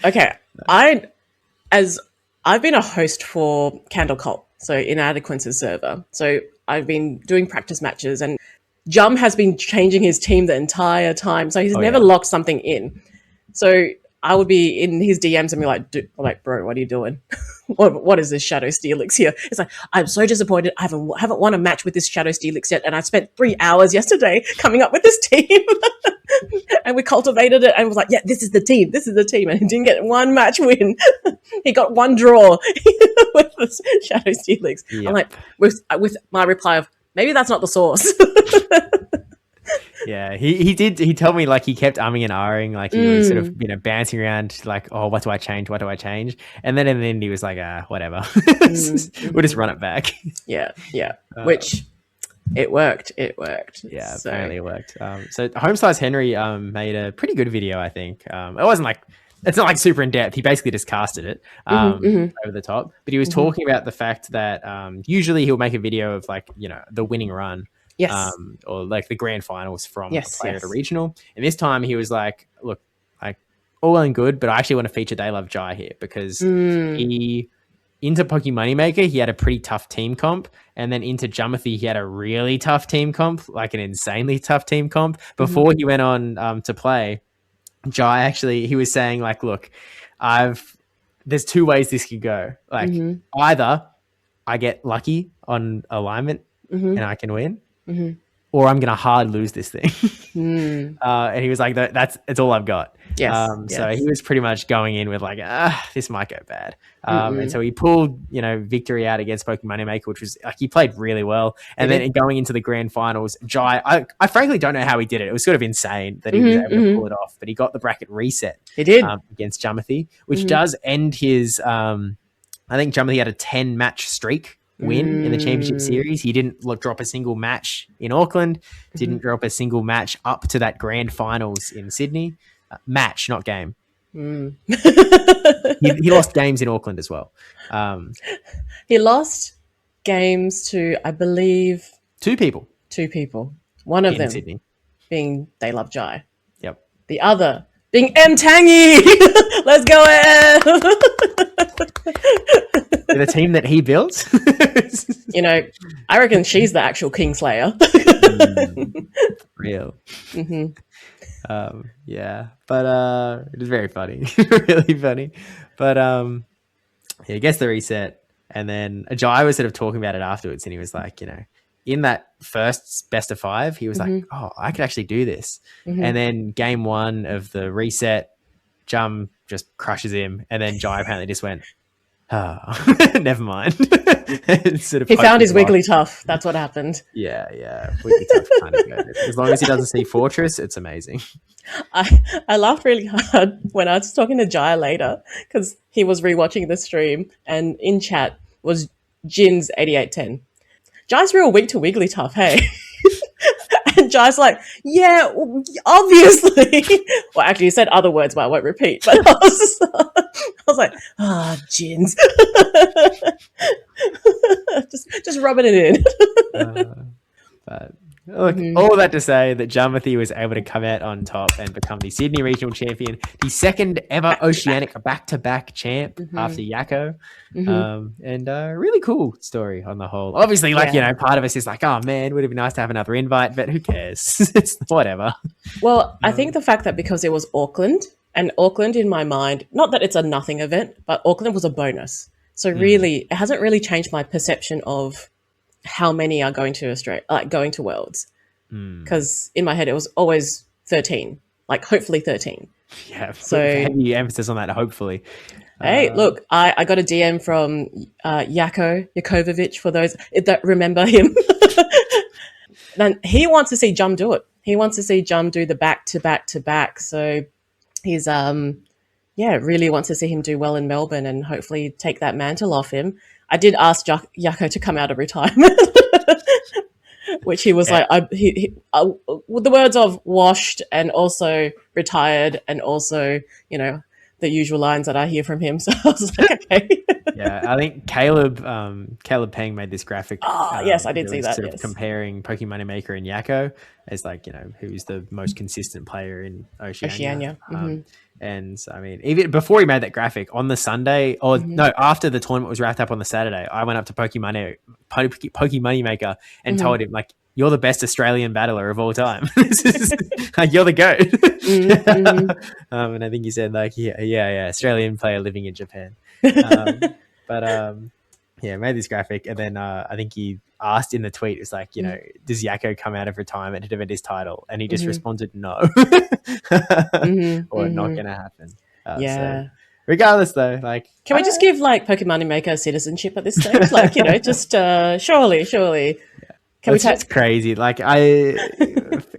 Okay, I've been a host for Candle Cult, so Inadequence's server. So I've been doing practice matches, and Jum has been changing his team the entire time. So he's never locked something in. So I would be in his DMs and be like, bro, what are you doing? what is this Shadow Steelix here? It's like, I'm so disappointed. I haven't won a match with this Shadow Steelix yet, and I spent 3 hours yesterday coming up with this team. And we cultivated it and was like, yeah, this is the team. And he didn't get one match win. He got one draw with this Shadow Steelix. Yep. I'm like, with my reply of, maybe that's not the source. Yeah, he did. He told me like he kept umming and ahhing, like he was sort of bouncing around, like, oh, what do I change? And then in the end, he was like, whatever, we'll just run it back. Yeah, which it worked. Yeah, so. Apparently it worked. So Homesize Henry made a pretty good video, I think. It wasn't like, it's not like super in depth. He basically just casted it over the top, but he was talking about the fact that usually he'll make a video of like, the winning run. Yes. Or like the grand finals from a player at a regional. And this time he was like, look, like all well and good, but I actually want to feature They Love Jai here because he, into Poke Moneymaker, he had a pretty tough team comp. And then into Jumothy, he had a really tough team comp, like an insanely tough team comp. Before he went on to play, Jai actually, he was saying like, look, there's 2 ways this could go. Like either I get lucky on alignment and I can win, or I'm gonna hard lose this thing. And he was like, it's all I've got. So he was pretty much going in with like, this might go bad. And so he pulled victory out against Poke Moneymaker, which was like, he played really well. And then going into the grand finals, Jai, I frankly don't know how he did it. It was sort of insane that he was able to pull it off, but he got the bracket reset. He did against Jumothy, which does end his I think Jumothy had a 10 match streak win in the championship series. He didn't drop a single match in Auckland, didn't drop a single match up to that grand finals in Sydney. Match, not game. He lost games in Auckland as well. He lost games to, I believe, 2 people. One of them Sydney being They Love Jai. Yep. The other being M Tangy. Let's go, Em. The team that he built. I reckon she's the actual Kingslayer. Real. Yeah, but it was very funny. Really funny. But he gets the reset, and then Jai was sort of talking about it afterwards, and he was like, in that first best of 5, he was like, oh, I could actually do this. And then game 1 of the reset, Jum just crushes him, and then Jai apparently just went, never mind. Sort of he found his Wigglytuff. That's what happened. Yeah. Wigglytuff kind of goes. As long as he doesn't see Fortress, it's amazing. I laughed really hard when I was talking to Jai later because he was rewatching the stream, and in chat was Jin's 8810. Jai's real weak to Wigglytuff, hey? And Jai's like, yeah, obviously. Well, actually, he said other words, but I won't repeat. But I was like, Jins. just rubbing it in. But look, all that to say that Jumothy was able to come out on top and become the Sydney Regional Champion, the second ever Oceanic back-to-back champ after Yakko. And a really cool story on the whole. Obviously, part of us is like, oh man, would it be nice to have another invite, but who cares? It's whatever. Well, I think the fact that because it was Auckland, and Auckland in my mind, not that it's a nothing event, but Auckland was a bonus. So really, it hasn't really changed my perception of how many are going to Australia, like going to Worlds. Because in my head, it was always 13, like hopefully 13. Yeah, so heavy emphasis on that, hopefully. Hey, look, I got a DM from Jakovic, for those that remember him. And he wants to see Jum do it. He wants to see Jum do the back-to-back-to-back. So he's, really wants to see him do well in Melbourne and hopefully take that mantle off him. I did ask Yako to come out of retirement. which he was like, with the words of washed and also retired and also, the usual lines that I hear from him. So I was like, okay. Yeah, I think Caleb Peng made this graphic. Yes, I did see that. Sort of comparing Pokemon Maker and Yakko as like, who's the most consistent player in Oceania. And I mean, even before he made that graphic on the Sunday, or no, after the tournament was wrapped up on the Saturday, I went up to Pokemon Maker and told him, like, you're the best Australian battler of all time. Like, you're the GOAT. And I think he said, like, yeah, Australian player living in Japan. Yeah, made this graphic, and then I think he asked in the tweet, it's like, does Yakko come out of retirement to defend his title? And he just responded, no, or not going to happen. So, regardless, though, like, can we just give like Pokemon Maker citizenship at this stage? Like, just surely. Can that's crazy. Like,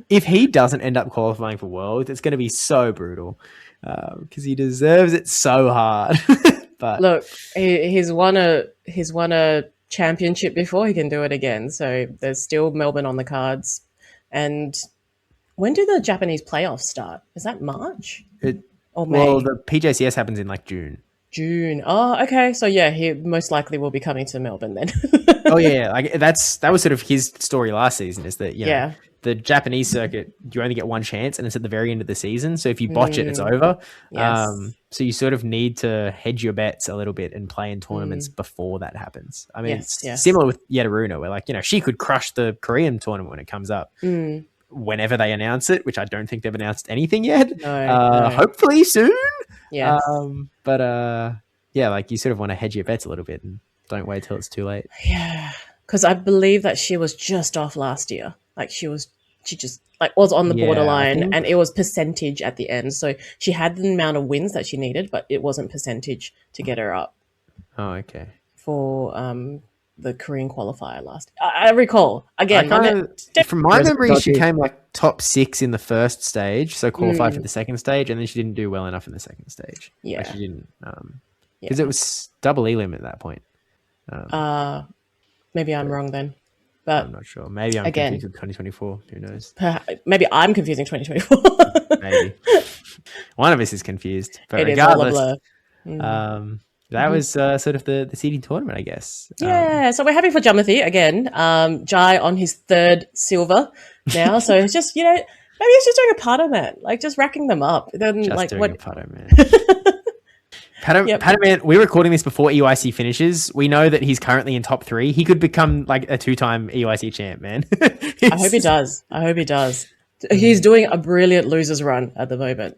if he doesn't end up qualifying for Worlds, it's going to be so brutal because he deserves it so hard. But look, he's won a championship before. He can do it again. So there's still Melbourne on the cards. And when do the Japanese playoffs start? Is that March or May? Well, the PJCS happens in like June. Oh, okay. So yeah, he most likely will be coming to Melbourne then. Oh yeah, like that was sort of his story last season. Is that the Japanese circuit, you only get one chance, and it's at the very end of the season. So if you botch it, it's over. Yes. So you sort of need to hedge your bets a little bit and play in tournaments before that happens. I mean, it's similar with Yetaruna, where like, she could crush the Korean tournament when it comes up. Whenever they announce it, which I don't think they've announced anything yet. No. Hopefully soon. Yes. Yeah, like you sort of want to hedge your bets a little bit and don't wait till it's too late. Yeah, because I believe that she was just off last year. Like she just like was on the borderline, and it was percentage at the end. So she had the amount of wins that she needed, but it wasn't percentage to get her up. Oh, okay. For the Korean qualifier last. I recall again. From my memory, she came like top 6 in the first stage, so qualified for the second stage, and then she didn't do well enough in the second stage. Yeah, like she didn't because it was double elim at that point. Maybe I'm wrong then, but I'm not sure. Maybe I'm confused with 2024. Who knows? Maybe I'm confusing 2024. Maybe one of us is confused, but it regardless, is all a blur. That was sort of the seeding tournament, I guess. Yeah, so we're happy for Jamathi again. Jai on his 3rd silver now, so it's just maybe he's just doing a putter, man. Like just racking them up. Then just like doing a putter, man. Putter, man. We're recording this before EUIC finishes. We know that he's currently in top 3. He could become like a 2-time EUIC champ, man. I hope he does. He's doing a brilliant losers run at the moment.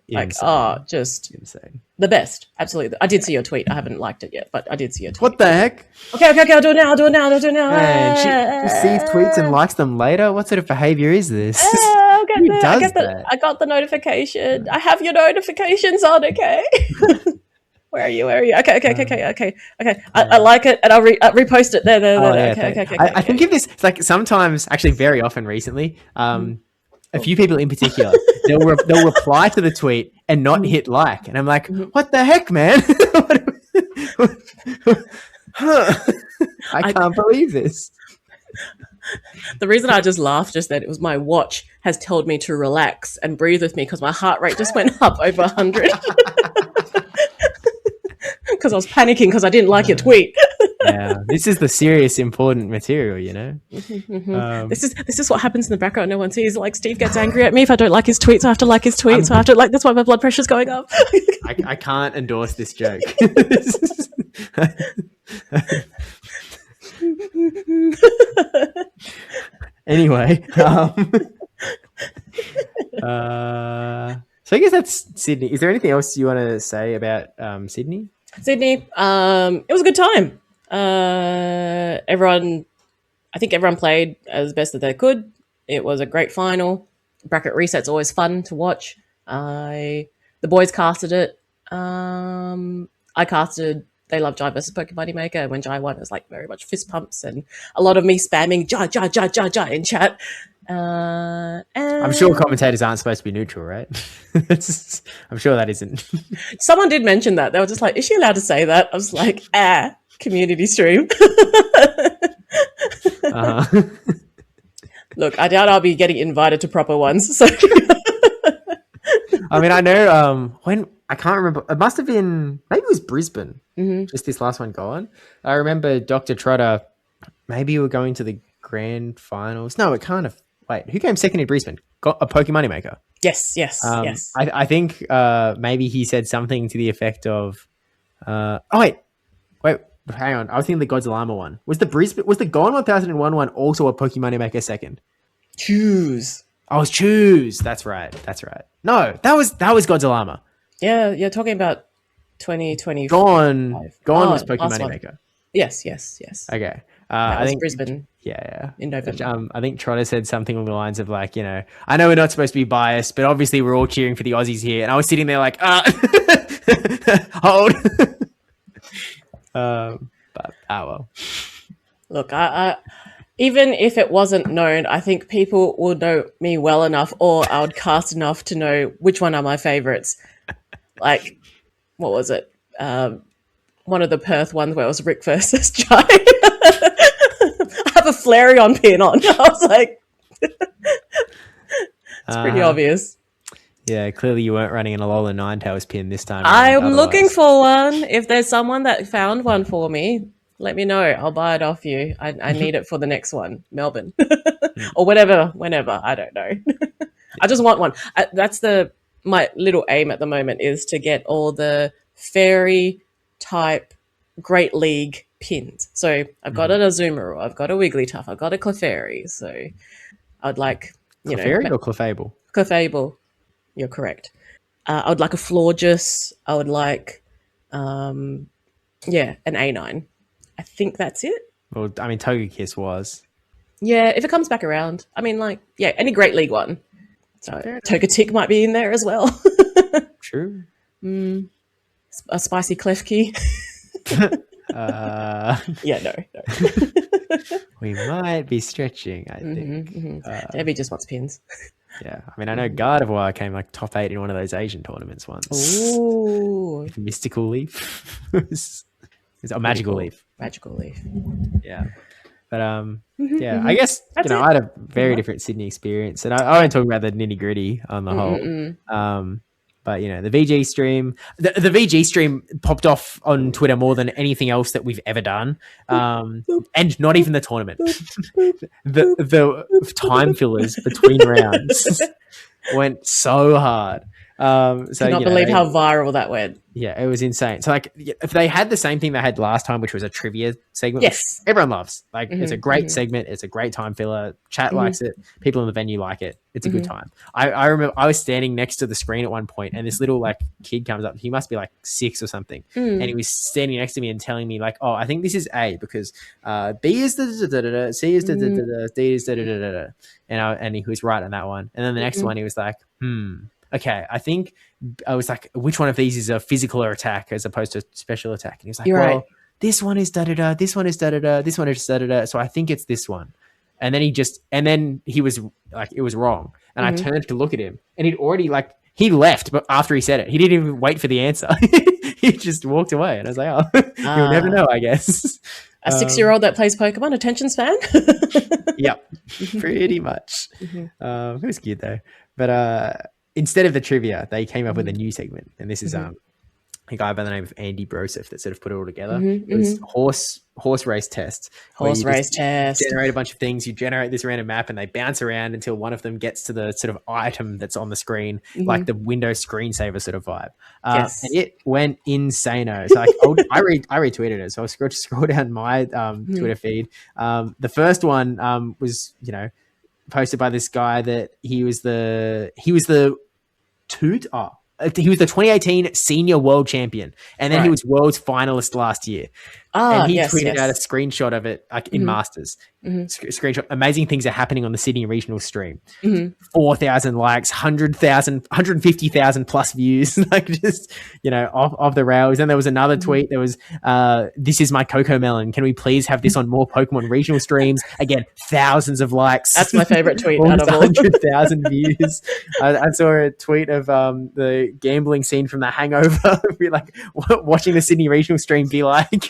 Just insane. The best. Absolutely. I did see your tweet. I haven't liked it yet, but I did see your tweet. What the heck? Okay. I'll do it now. Man, she sees tweets and likes them later. What sort of behavior is this? I got the notification. I have your notifications on, okay? Where are you? Okay. I like it, and I'll repost it. There. Okay. I think of this like sometimes, actually very often recently, a few people in particular, they'll reply to the tweet and not hit like. And I'm like, what the heck, man? I can't believe this. The reason I just laughed just then, it was my watch has told me to relax and breathe with me because my heart rate just went up over 100. Because I was panicking because I didn't like your tweet. Yeah, this is the serious, important material, This is what happens in the background. No one sees. Like Steve gets angry at me if I don't like his tweets. So I have to like his tweets. So I have to like. That's why my blood pressure's going up. I can't endorse this joke. Anyway, so I guess that's Sydney. Is there anything else you want to say about Sydney? Sydney, it was a good time. I think everyone played as best that they could. It was a great final. Bracket reset's always fun to watch. The boys casted it. I casted They Love Jai versus Pokemon Maker, and when Jai won, it was like very much fist pumps and a lot of me spamming Jai in chat. I'm sure commentators aren't supposed to be neutral, right? I'm sure that isn't. Someone did mention that. They were just like, is she allowed to say that? I was like, community stream. Look, I doubt I'll be getting invited to proper ones. So I mean, I know when I can't remember. It must have been maybe it was Brisbane. Just this last one gone. I remember Dr. Trotter. Maybe you were going to the grand finals. No, it can't have. Wait, who came second in Brisbane? Got a Pokemon Maker. yes. I think maybe he said something to the effect of. Oh wait, hang on. I was thinking the Godzilla one was the Gone 1001 one also a Pokemon Maker second. Choose. I was Choose. That's right. No, that was Godzilla. Yeah, you're talking about 2020. Gone was Pokemon Maker. Yes. Okay. That I was think Brisbane. Yeah. In November. I think Trotter said something along the lines of like, I know we're not supposed to be biased, but obviously we're all cheering for the Aussies here. And I was sitting there like, hold. But well. Look, I even if it wasn't known, I think people will know me well enough, or I would cast enough to know which one are my favorites. Like, what was it? One of the Perth ones where it was Rick versus Jai. I have a Flareon pin on. I was like, it's pretty obvious. Yeah, clearly you weren't running an Alola Ninetales pin this time. I'm looking for one. If there's someone that found one for me, let me know. I'll buy it off you. I need it for the next one, Melbourne. Or whenever, I don't know. I just want one. That's my little aim at the moment, is to get all the fairy type Great League pins. So I've got an Azumarill, I've got a Wigglytuff, I've got a Clefairy. So I'd like, Clefairy or Clefable? Clefable. You're correct. I would like a Florges. I would like, an A9. I think that's it. Well, I mean, Togekiss was. Yeah, if it comes back around. I mean, any Great League one. So Togetic might be in there as well. True. A spicy Klefki. Yeah, no. We might be stretching, I think. Debbie just wants pins. Yeah, I mean, I know Gardevoir came like top 8 in one of those Asian tournaments once. Ooh. Mystical Leaf. It's a Magical Leaf. Magical Leaf. Yeah. But I guess I had a very different Sydney experience, and I won't talk about the nitty gritty on the whole. But the VG stream, the VG stream popped off on Twitter more than anything else that we've ever done, and not even the tournament. The time fillers between rounds went so hard. So cannot believe how viral that went. Yeah, it was insane. So if they had the same thing they had last time, which was a trivia segment, yes, everyone loves. It's a great segment. It's a great time filler. Chat likes it. People in the venue like it. It's a good time. I remember I was standing next to the screen at one point, and this little kid comes up. He must be 6 or something, and he was standing next to me and telling me oh, I think this is A because B is the C is the D is the and he was right on that one. And then the next one he was like, okay, I think I was like, which one of these is a physical or attack as opposed to special attack? And he was like, right. This one is da-da-da, this one is da-da-da, this one is da-da-da. So I think it's this one. And then he was like, it was wrong. And I turned to look at him and he'd already he left, but after he said it, he didn't even wait for the answer. He just walked away. And I was like, oh, you'll never know, I guess. A 6-year-old that plays Pokemon, attention span? Yep, pretty much. It was cute though. But instead of the trivia, they came up with a new segment, and this is a guy by the name of Andy Broseph that sort of put it all together. It was horse race test. Horse race test. Generate a bunch of things. You generate this random map, and they bounce around until one of them gets to the sort of item that's on the screen, like the Windows screensaver sort of vibe. And it went insane-o. So I retweeted it. So I'll scroll down my Twitter feed. The first one was posted by this guy that he was the 2018 senior world champion, and then he was world's finalist last year. And he tweeted out a screenshot of it in Masters. Screenshot. Amazing things are happening on the Sydney regional stream. 4,000 likes, 100,000, 150,000 plus views, just off the rails. And there was another tweet. There was, "This is my Coco Melon. Can we please have this on more Pokemon regional streams?" Again, thousands of likes. That's my favorite tweet out of all. 100,000 views. I saw a tweet of the gambling scene from The Hangover. Watching the Sydney regional stream be like.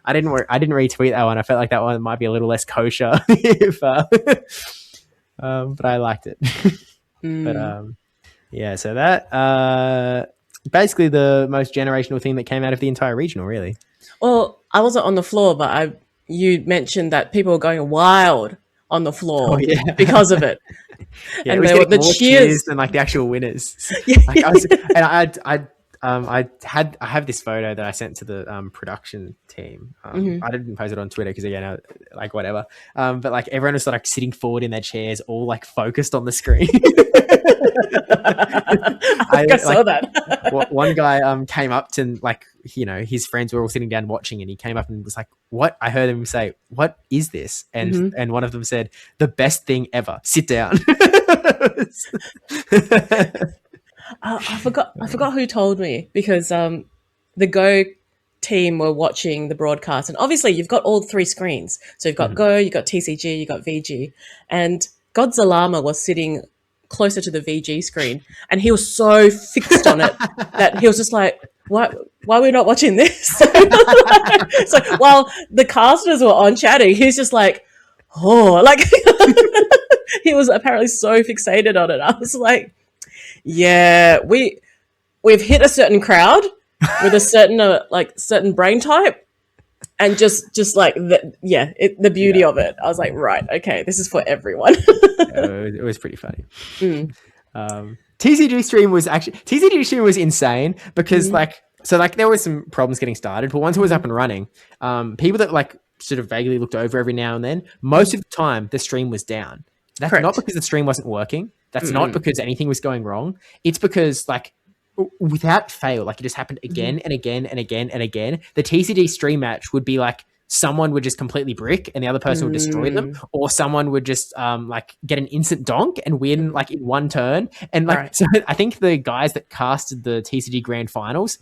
I didn't retweet that one. I felt like that one might be a little less kosher if, but I liked it. But yeah, so that basically the most generational thing that came out of the entire regional, really. Well, I wasn't on the floor, but you mentioned that people were going wild on the floor because of it. Yeah, and it was there were getting the more cheers than like the actual winners. Yeah. Like I have this photo that I sent to the production team. I didn't post it on Twitter because again, like whatever. But like everyone was like sitting forward in their chairs, all like focused on the screen. I saw that. One guy came up to, like, you know, his friends were all sitting down watching, and he came up and was like, "What?" I heard him say, "What is this?" And and one of them said, "The best thing ever. Sit down." I forgot who told me, because the Go team were watching the broadcast, and obviously you've got all three screens. So you've got Go, you've got TCG, you've got VG, and Godzilla was sitting closer to the VG screen, and he was so fixed on it that he was just like, why are we not watching this? So while the casters were on chatting, he's just like, oh, like he was apparently so fixated on it. I was like, yeah, we've hit a certain crowd with a certain brain type, and just like the beauty of it. I was like, right, okay, this is for everyone. It was pretty funny. TCG stream was insane because there was some problems getting started, but once it was up and running, people that like sort of vaguely looked over every now and then, most of the time the stream was down. That's Correct. not because the stream wasn't working. That's not because anything was going wrong. It's because, like, without fail, like, it just happened again and again and again and again. The TCG stream match would be like, someone would just completely brick and the other person would destroy them, or someone would just like get an instant donk and win like in one turn. And like, so I think the guys that casted the TCG grand finals,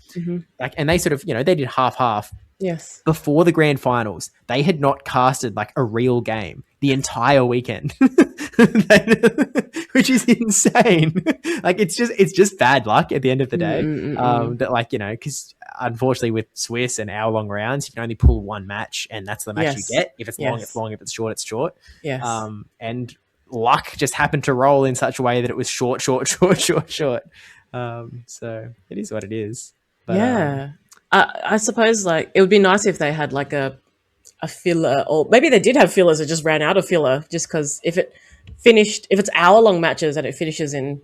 like, and they sort of, you know, they did half. Yes. Before the grand finals, they had not casted like a real game the entire weekend, which is insane. Like, it's just bad luck at the end of the day. That, like, you know, because unfortunately with Swiss and hour-long rounds, you can only pull one match, and that's the match you get. If it's long, it's long. If it's short, it's short. Yes. And luck just happened to roll in such a way that it was short. So it is what it is. But, I suppose, like, it would be nice if they had like a filler, or maybe they did have fillers that just ran out of filler, just because if it's hour-long matches and it finishes in,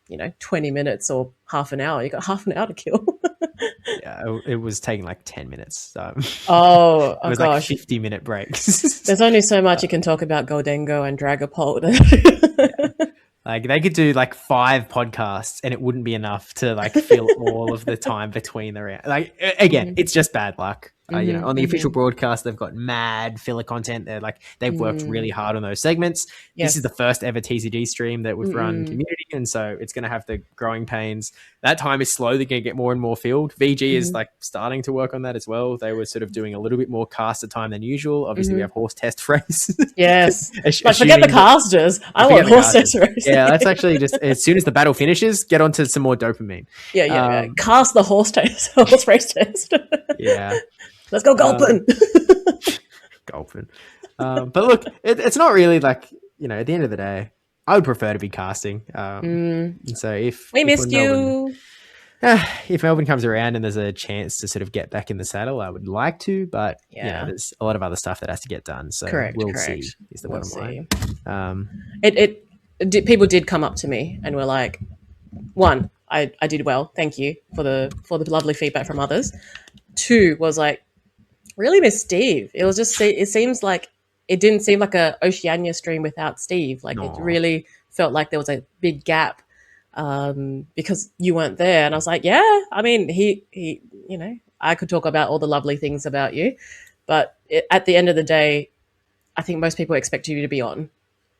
you know, 20 minutes or half an hour, you got half an hour to kill. Yeah, it was taking like 10 minutes. It was gosh, like 50-minute breaks. There's only so much you can talk about Goldengo and Dragapult. Like, they could do like 5 podcasts and it wouldn't be enough to like fill all of the time between the rounds. Like, again, it's just bad luck. You know, on the official broadcast, they've got mad filler content. They've worked really hard on those segments. This is the first ever TCG stream that we've run community, and so it's going to have the growing pains. That time is slow. They're going to get more and more filled. VG is like starting to work on that as well. They were sort of doing a little bit more caster time than usual. Obviously, we have horse test race. Yes, but forget the casters. I want horse test race. Yeah, that's actually just as soon as the battle finishes, get onto some more dopamine. Yeah. Cast the horse race test. Yeah. Let's go golfing. Golfing. But look, it's not really like, you know, at the end of the day, I would prefer to be casting. And so if missed you. If Melbourne comes around and there's a chance to sort of get back in the saddle, I would like to, but you know, there's a lot of other stuff that has to get done. So we'll see is the bottom line. People did come up to me and were like, one, I did well, thank you for the lovely feedback from others. 2 was like, really miss Steve. It was just, it seems like it didn't seem like a Oceania stream without Steve. Like, it really felt like there was a big gap because you weren't there. And I was like, yeah, I mean, he you know, I could talk about all the lovely things about you, but at the end of the day, I think most people expect you to be on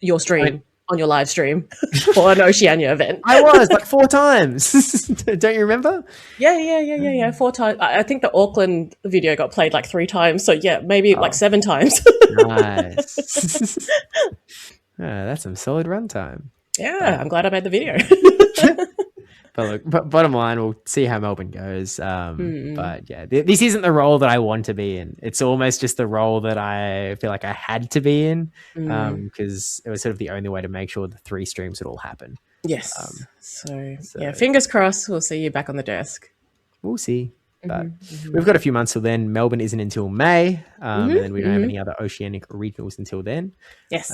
your stream, on your live stream for an Oceania event. I was like 4 times. Don't you remember? Yeah. 4 times. I think the Auckland video got played like 3 times. So yeah, maybe like 7 times. Nice. That's some solid runtime. Yeah, I'm glad I made the video. But look, bottom line, we'll see how Melbourne goes. But yeah, this isn't the role that I want to be in. It's almost just the role that I feel like I had to be in, because it was sort of the only way to make sure the 3 streams would all happen. Yes. So yeah, fingers crossed. We'll see you back on the desk. We'll see. But we've got a few months till then. Melbourne isn't until May, and then we don't have any other Oceanic regionals until then. Yes.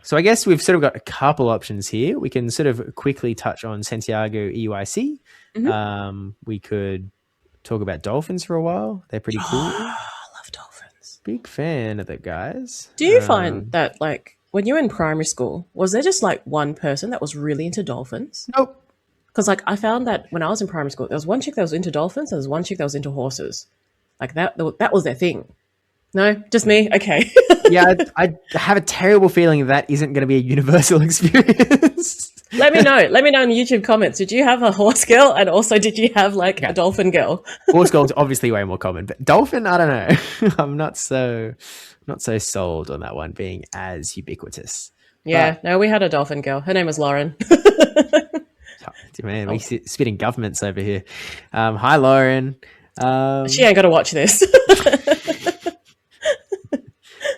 So I guess we've sort of got a couple options here. We can sort of quickly touch on Santiago EUIC. We could talk about dolphins for a while. They're pretty cool. I love dolphins. Big fan of the guys. Do you find that, like, when you were in primary school, was there just like one person that was really into dolphins? Nope. Because like I found that when I was in primary school, there was one chick that was into dolphins, and there was one chick that was into horses. Like that was their thing. No, just me. Okay. Yeah, I have a terrible feeling that isn't going to be a universal experience. Let me know. Let me know in the YouTube comments. Did you have a horse girl, and also did you have like a dolphin girl? Horse girl is obviously way more common, but dolphin, I don't know. I'm not so sold on that one being as ubiquitous. Yeah, no, we had a dolphin girl. Her name was Lauren. Man, we spitting governments over here. Hi, Lauren. She ain't got to watch this.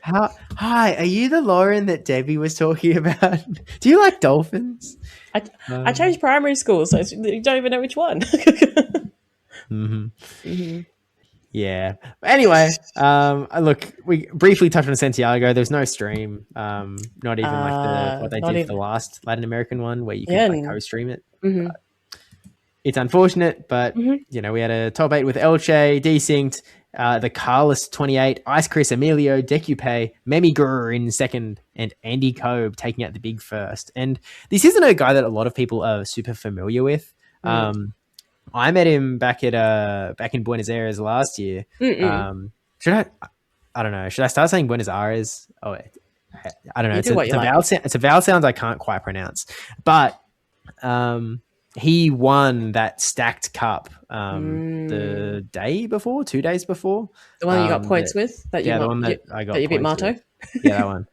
Hi, are you the Lauren that Debbie was talking about? Do you like dolphins? I changed primary school, so you don't even know which one. Yeah. Anyway, look, we briefly touched on Santiago. There's no stream. Not even like what they did for the last Latin American one, where you can like co-stream it. It's unfortunate, but you know, we had a top 8 with Elche, Desynced, the Carlos 28, Ice Chris, Emilio, Decupe, Memi Gurr in second, and Andy Cobe taking out the big first. And this isn't a guy that a lot of people are super familiar with. I met him back in Buenos Aires last year. Should I don't know. Should I start saying Buenos Aires? Oh, I don't know. It's a vowel sound I can't quite pronounce. But he won that stacked cup the day before, 2 days before. The one you got points with? The one that I got. That you beat Marto? Yeah, that one.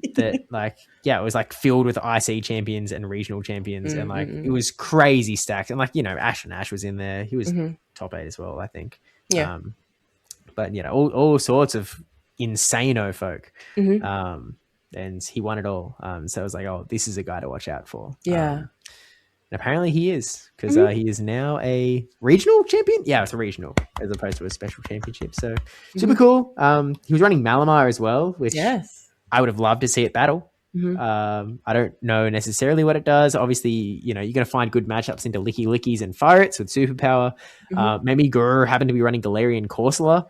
It was like filled with IC champions and regional champions, and like it was crazy stacked. And like, you know, Ash was in there. He was top 8 as well, I think. Yeah. But you know, all sorts of insano folk. And he won it all. So I was like, oh, this is a guy to watch out for. Yeah. And apparently he is, because he is now a regional champion. Yeah, it's a regional as opposed to a special championship. So super cool. He was running Malamar as well, which I would have loved to see it battle. I don't know necessarily what it does. Obviously, you know, you're going to find good matchups into Licky Lickies and Fireits with Superpower. Maybe Gurr happened to be running Galarian Corsola.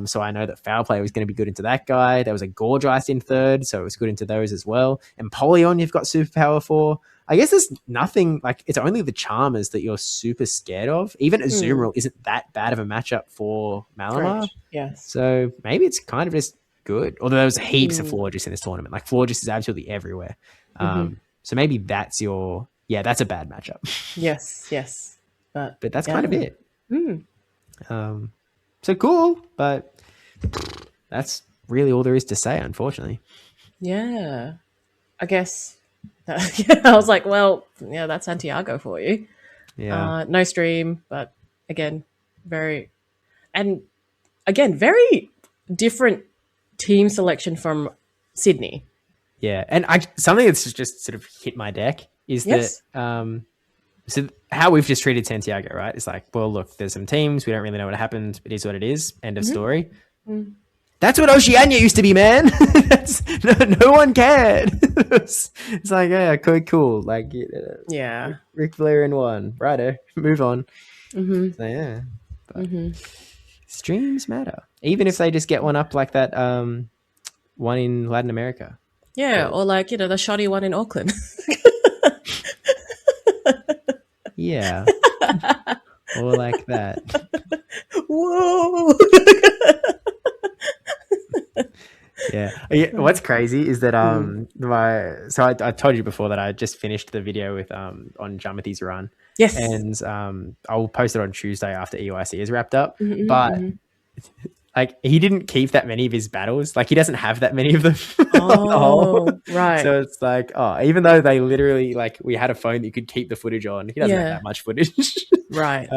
So I know that Foul Play was going to be good into that guy. There was a Gorgeist in third, so it was good into those as well. And Polion, you've got Superpower for. I guess there's nothing, like, it's only the Charmers that you're super scared of. Even Azumarill isn't that bad of a matchup for Malamar. Correct. Yes. So maybe it's kind of just good. Although there was heaps of Florges in this tournament. Like, Florges is absolutely everywhere. So maybe that's that's a bad matchup. Yes. But that's kind of it. So cool, but that's really all there is to say, unfortunately. Yeah. I guess... I was like, well, yeah, that's Santiago for you. Yeah. No stream, but again, very different team selection from Sydney. Yeah. And something that's just sort of hit my deck is that so how we've just treated Santiago, right? It's like, well, look, there's some teams, we don't really know what happened. It is what it is. End of story. That's what Oceania used to be, man. No one cared. It's like, yeah, cool. Like, Ric Flair in one. Righto, move on. So, yeah. But streams matter. Even if they just get one up like that one in Latin America. Yeah, or like, you know, the shoddy one in Auckland. Yeah. Or like that. Whoa. Yeah. What's crazy is that I told you before that I just finished the video with on Jamathi's run. Yes. And I'll post it on Tuesday after EUIC is wrapped up. But like he didn't keep that many of his battles. Like he doesn't have that many of them on the whole. Right. So it's like, even though they literally like we had a phone that you could keep the footage on, he doesn't have that much footage. Right.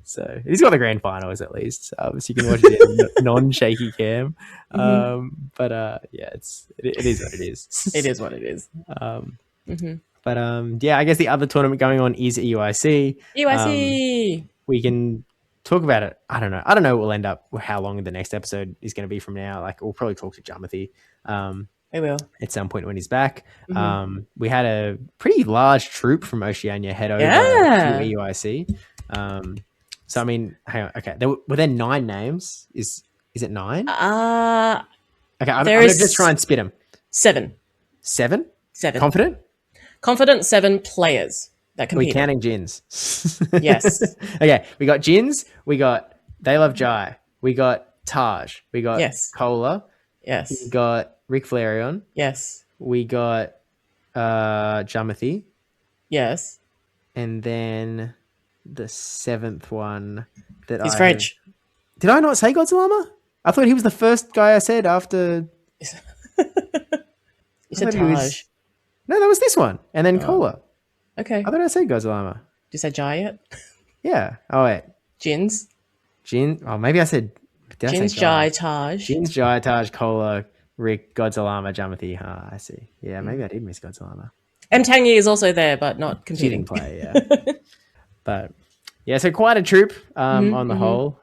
So he's got the grand finals at least. So you can watch it in non-shaky cam. But yeah, it is what it is. It is what it is. But yeah, I guess the other tournament going on is EUIC. EUIC. We can talk about it. I don't know what will end up, how long the next episode is going to be from now. Like we'll probably talk to Jamothy We will. at some point when he's back. We had a pretty large troop from Oceania head over to EUIC. So I mean, hang on. Okay, were there 9 names? Is it 9? Okay, I'm going to just try and spit them. 7. 7? 7. Confident 7 players that compete. We're counting Jins. Yes. Okay, we got Jins. We got They Love Jai. We got Taj. We got Cola. Yes. We got Rick Flareon. Yes. We got Jamothy. Yes. And then the 7th one that He's French. Did I not say Godzilla? I thought he was the first guy I said after. You said Taj. No, that was this one. And then Cola. Okay. I thought I said Godzilla. Did you say Jai yet? Yeah. Oh, wait. Jins. Oh, maybe I said. Jins, Jai, Taj. Jins, Jai, Taj, Cola, Rick, Godzilla, Jamothy. I see. Yeah, maybe I did miss Godzilla. And Tangy is also there, but not competing. She didn't play, yeah. But yeah, so quite a troop on the whole.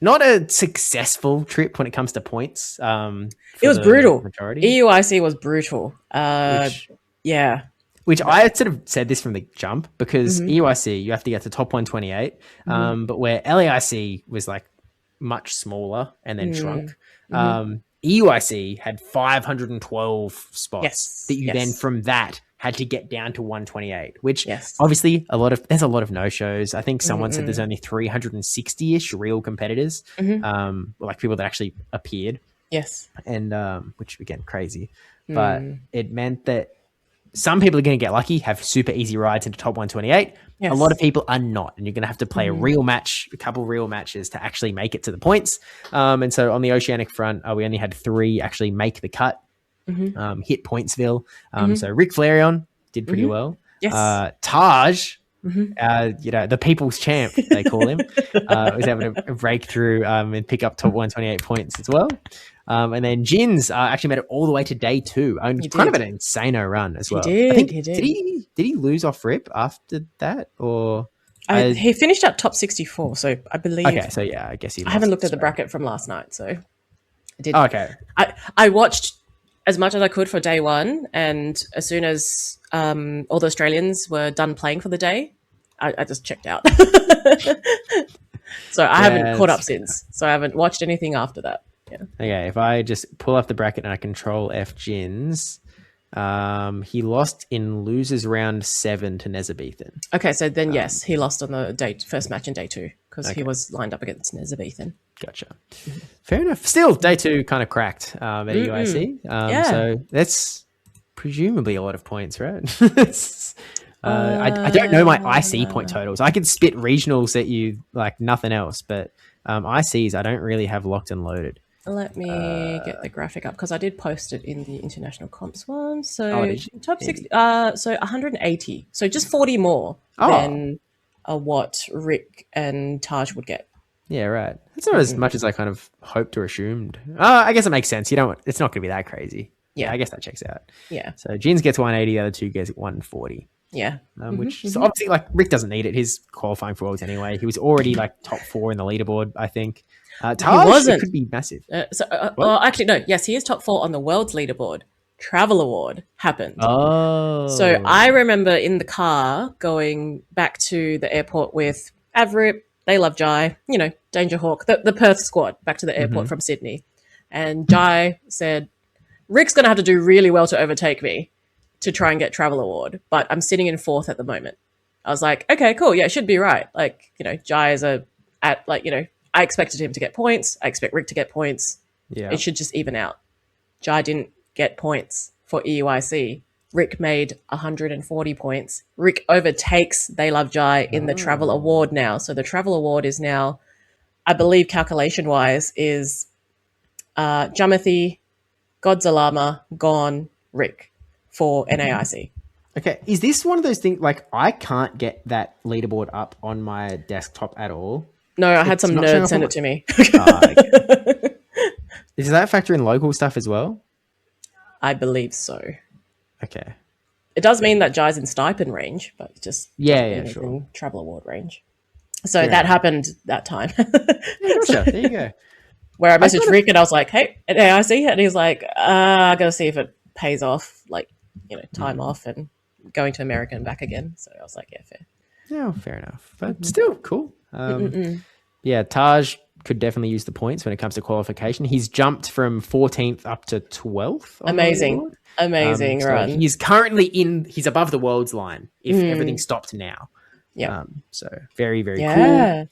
Not a successful trip when it comes to points. It was brutal. Majority. EUIC was brutal. Which I sort of said this from the jump, because EUIC, you have to get to top 128. But where LAIC was like much smaller and then shrunk, EUIC had 512 spots that you then from that had to get down to 128, which obviously there's a lot of no-shows. I think someone said there's only 360-ish real competitors, like people that actually appeared. Yes. And which again, crazy. But it meant that some people are going to get lucky, have super easy rides into top 128. A lot of people are not, and you're going to have to play a couple real matches to actually make it to the points. And so on the Oceanic front, we only had 3 actually make the cut. Hit Pointsville. So Rick Flareon did pretty well. Yes. Taj, the people's champ, they call him, was able to break through and pick up top 128 points as well. And then Jins actually made it all the way to day 2. Kind of an insano run as well. He did. Did he lose off rip after that, or? He finished at top 64, so I believe. Okay, so yeah, I guess I haven't looked at the bracket from last night, so I did. Oh, okay. I watched as much as I could for day 1, and as soon as all the Australians were done playing for the day, I just checked out. So I haven't caught up since. So I haven't watched anything after that. Yeah. Okay, if I just pull up the bracket and I control F Jins, he lost in losers round 7 to Nezabethan. Okay, so then yes, he lost on the first match in day 2 because he was lined up against Nezabethan. Gotcha. Fair enough. Still, day 2 kind of cracked at EUIC. So that's presumably a lot of points, right? I don't know my IC point totals. I can spit regionals at you like nothing else, but ICs I don't really have locked and loaded. Let me get the graphic up because I did post it in the international comps one. So top 60, so 180. So just 40 more than what Rick and Taj would get. Yeah, right. It's not as much as I kind of hoped or assumed. I guess it makes sense. It's not going to be that crazy. Yeah, I guess that checks out. Yeah. So Jins gets 180, the other 2 gets 140. Yeah. Which so obviously, like, Rick doesn't need it. He's qualifying for Worlds anyway. He was already like top 4 in the leaderboard, I think. Taj, it could be massive. Well, actually, no. Yes, he is top 4 on the World's leaderboard. Travel Award happened. Oh. So I remember in the car going back to the airport with Avrip, They Love Jai, Danger Hawk, the Perth squad, back to the airport from Sydney. And Jai said, Rick's going to have to do really well to overtake me to try and get Travel Award, but I'm sitting in 4th at the moment. I was like, okay, cool. Yeah, it should be right. Like, Jai is I expected him to get points. I expect Rick to get points. Yeah. It should just even out. Jai didn't get points for EUIC. Rick made 140 points. Rick overtakes They Love Jai in the Travel Award now. So the Travel Award is now I believe calculation-wise, is Jamathi, Godzilla, Gon, Rick for NAIC. Okay, is this one of those things, like, I can't get that leaderboard up on my desktop at all? No, I had some nerd send it to me. Okay. Does that factor in local stuff as well? I believe so. Okay. It does mean that Jai's in stipend range, but it just sure. in travel award range. So that happened that time. Gotcha. There you go. Where I messaged Rick and I was like, "Hey, at AIC," and he's like, "I got to see if it pays off, like, time off and going to America and back again." So I was like, "Yeah, fair." Yeah, fair enough, but still cool. Yeah, Taj could definitely use the points when it comes to qualification. He's jumped from 14th up to 12th. Amazing run. So he's currently he's above the world's line if everything stopped now. Yeah. So very, very cool.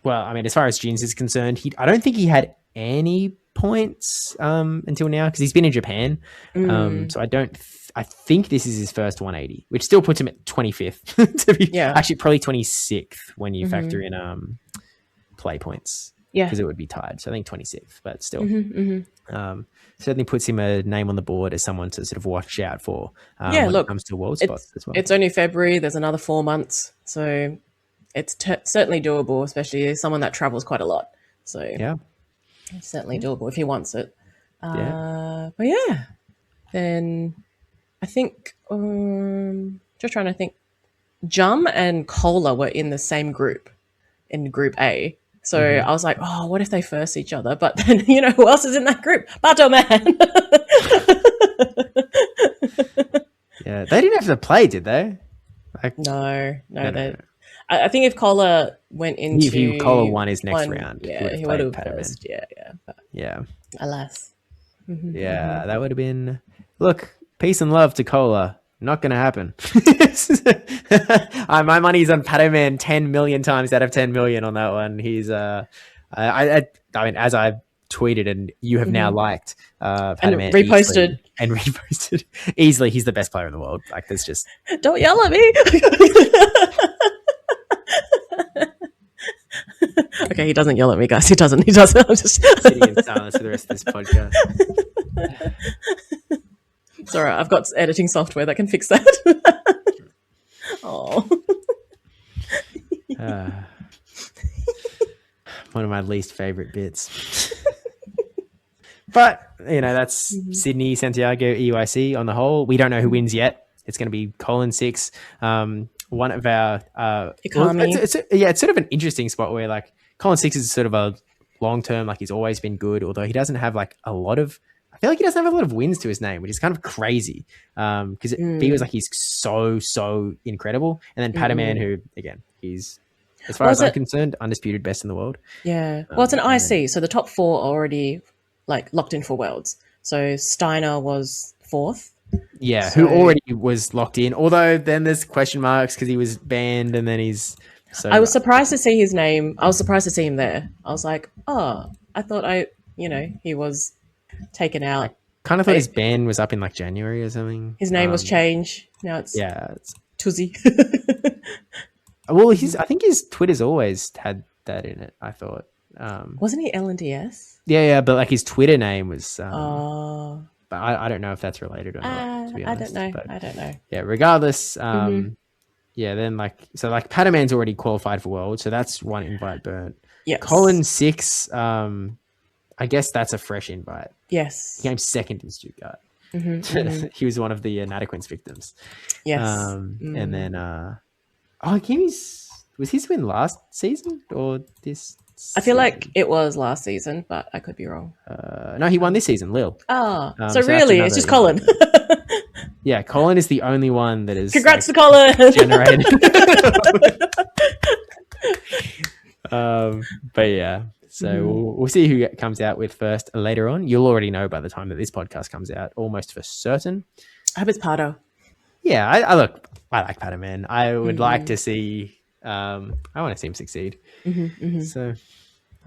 Well, I mean, as far as students is concerned, I don't think he had any points until now because he's been in Japan. So I think this is his first 180, which still puts him at 25th. Actually, probably 26th when you factor in play points. Yeah, because it would be tied. So I think 26th, but still, certainly puts him a name on the board as someone to sort of watch out for. When it comes to world spots as well. It's only February. There's another 4 months, so it's certainly doable, especially as someone that travels quite a lot. So yeah, it's certainly doable if he wants it. But then I think just trying to think, Jum and Cola were in the same group, in Group A. So I was like, oh, what if they first each other? But then, who else is in that group? Bato Man. Yeah, they didn't have to play, did they? No. I think if Cola went into... If Cola won his next round, he would have first. Yeah. Alas. Yeah, that would have been... Look, peace and love to Cola. Not going to happen. My money's on Padaman 10 million times out of 10 million on that one. He's, I mean, as I've tweeted and you have now liked, Padaman and reposted easily. He's the best player in the world. Like, there's just... Don't yell at me. Okay, he doesn't yell at me, guys. He doesn't. I'm just sitting in silence for the rest of this podcast. It's all right. I've got editing software that can fix that. Oh. One of my least favorite bits. But, that's Sydney, Santiago, EUIC on the whole. We don't know who wins yet. It's going to be Colin 6. One of our... it's sort of an interesting spot where, like, Colin 6 is sort of a long-term, like, he's always been good, although he doesn't have, like, I feel like he doesn't have a lot of wins to his name, which is kind of crazy because it feels like he's so incredible. And then Padaman, who, again, he's, as far as I'm concerned, undisputed best in the world. Yeah. Well, it's an IC, so the top 4 are already, like, locked in for Worlds. So Steiner was 4th. Yeah, who already was locked in. Although then there's question marks because he was banned and then he's... I was surprised to see his name. I was surprised to see him there. I was like, oh, I thought he was... taken out. I kind of thought his ban was up in like January or something. His name was changed. Now it's Tuzzy. Well, I think his Twitter's always had that in it. I thought. Wasn't he LNDS? Yeah, but like his Twitter name was. But I don't know if that's related or not. To be honest. I don't know. Yeah. Regardless. Then like Padaman's already qualified for World, so that's one invite burnt. Yes. Colin 6. I guess that's a fresh invite. Yes. He came second in Stuttgart. He was one of the Nataquins victims. Yes. And then, was his win last season or this? I feel like it was last season, but I could be wrong. No, he won this season, Lil. Oh, so really, it's just Colin. Yeah, Colin is the only one that is. Congrats to Colin. Generated. But yeah. So we'll see who comes out with first later on. You'll already know by the time that this podcast comes out, almost for certain. I hope it's Pardo. Yeah, I like Padaman. I would like to see. I want to see him succeed. So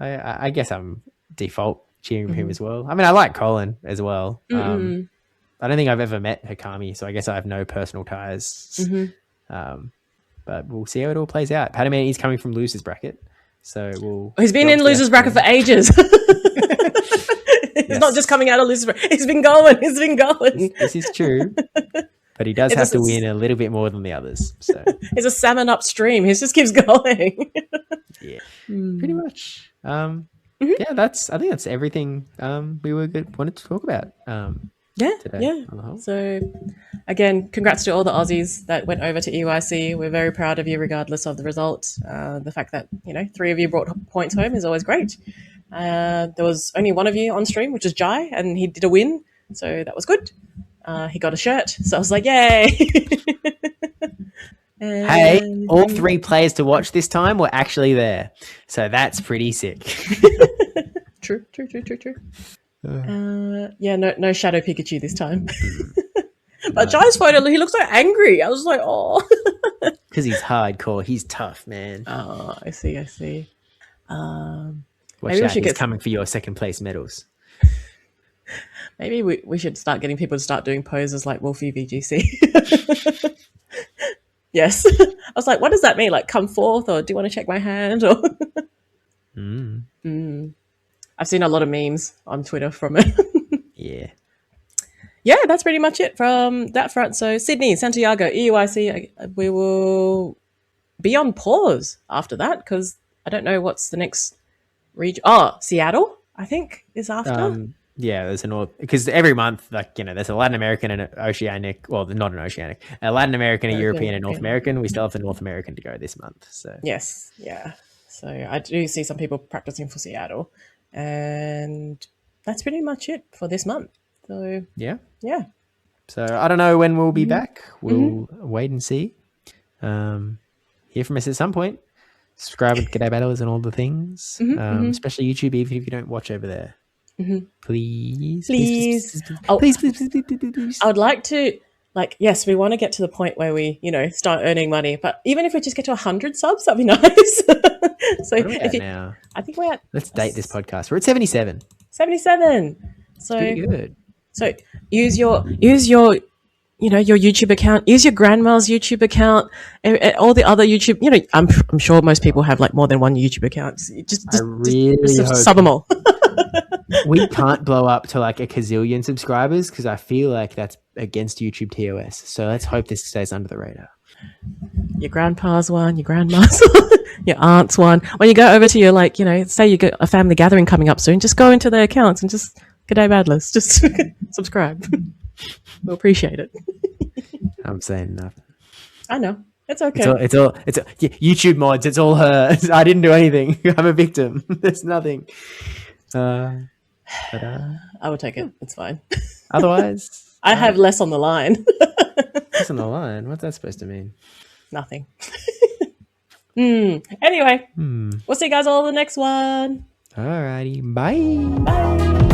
I guess I'm default cheering for him as well. I mean, I like Colin as well. I don't think I've ever met Hikami, so I guess I have no personal ties. But but we'll see how it all plays out. Padaman is coming from losers bracket, so he's been in losers bracket for ages. He's not just coming out of losers bracket. He's been going. This is true. But he does have to win a little bit more than the others. So he's a salmon upstream. He just keeps going. Yeah, pretty much. Yeah, I think that's everything we wanted to talk about. Today on the whole. So again, congrats to all the Aussies that went over to EUIC. We're very proud of you, regardless of the result. The fact that 3 of you brought points home is always great. There was only one of you on stream, which is Jai, and he did a win, so that was good. He got a shirt, so I was like, yay! Hey, all 3 players to watch this time were actually there, so that's pretty sick. True. No Shadow Pikachu this time. But Jai's photo, he looks so angry. I was like, oh. Because he's hardcore. He's tough, man. Oh, I see. Watch out, he's coming for your second place medals. Maybe we should start getting people to start doing poses like Wolfie VGC. Yes. I was like, what does that mean? Like, come forth, or do you want to check my hand? Or I've seen a lot of memes on Twitter from it. Yeah, that's pretty much it from that front. So Sydney, Santiago, EUIC, we will be on pause after that because I don't know what's the next region. Oh, Seattle, I think, is after. Yeah, there's because every month, there's a Latin American and an Oceanic. Well, not an Oceanic, a Latin American, a European, and North American. We still have the North American to go this month. So yes, yeah. So I do see some people practicing for Seattle, and that's pretty much it for this month. So yeah. So I don't know when we'll be back. We'll wait and see. Hear from us at some point. Subscribe with G'day Battlers and all the things, especially YouTube, even if you don't watch over there. Please. I would like to, yes, we want to get to the point where we, start earning money. But even if we just get to 100 subs, that'd be nice. So now? I think we're at. Let's date this podcast. We're at 77. 77. So pretty good. So use your your YouTube account, use your grandma's YouTube account, all the other YouTube, I'm sure most people have more than one YouTube account. Just sub them all. We can't blow up to a gazillion subscribers because I feel like that's against YouTube TOS. So let's hope this stays under the radar. Your grandpa's one, your grandma's one, your aunt's one. When you go over to your say you got a family gathering coming up soon, just go into their accounts and just G'day Badlers, just subscribe. We'll appreciate it. I'm saying nothing. I know. It's okay. It's all YouTube mods. It's all her. I didn't do anything. I'm a victim. There's nothing. I will take it. It's fine. Otherwise, I have less on the line. Less on the line? What's that supposed to mean? Nothing. Anyway, we'll see you guys all in the next one. Alrighty. Bye. Bye.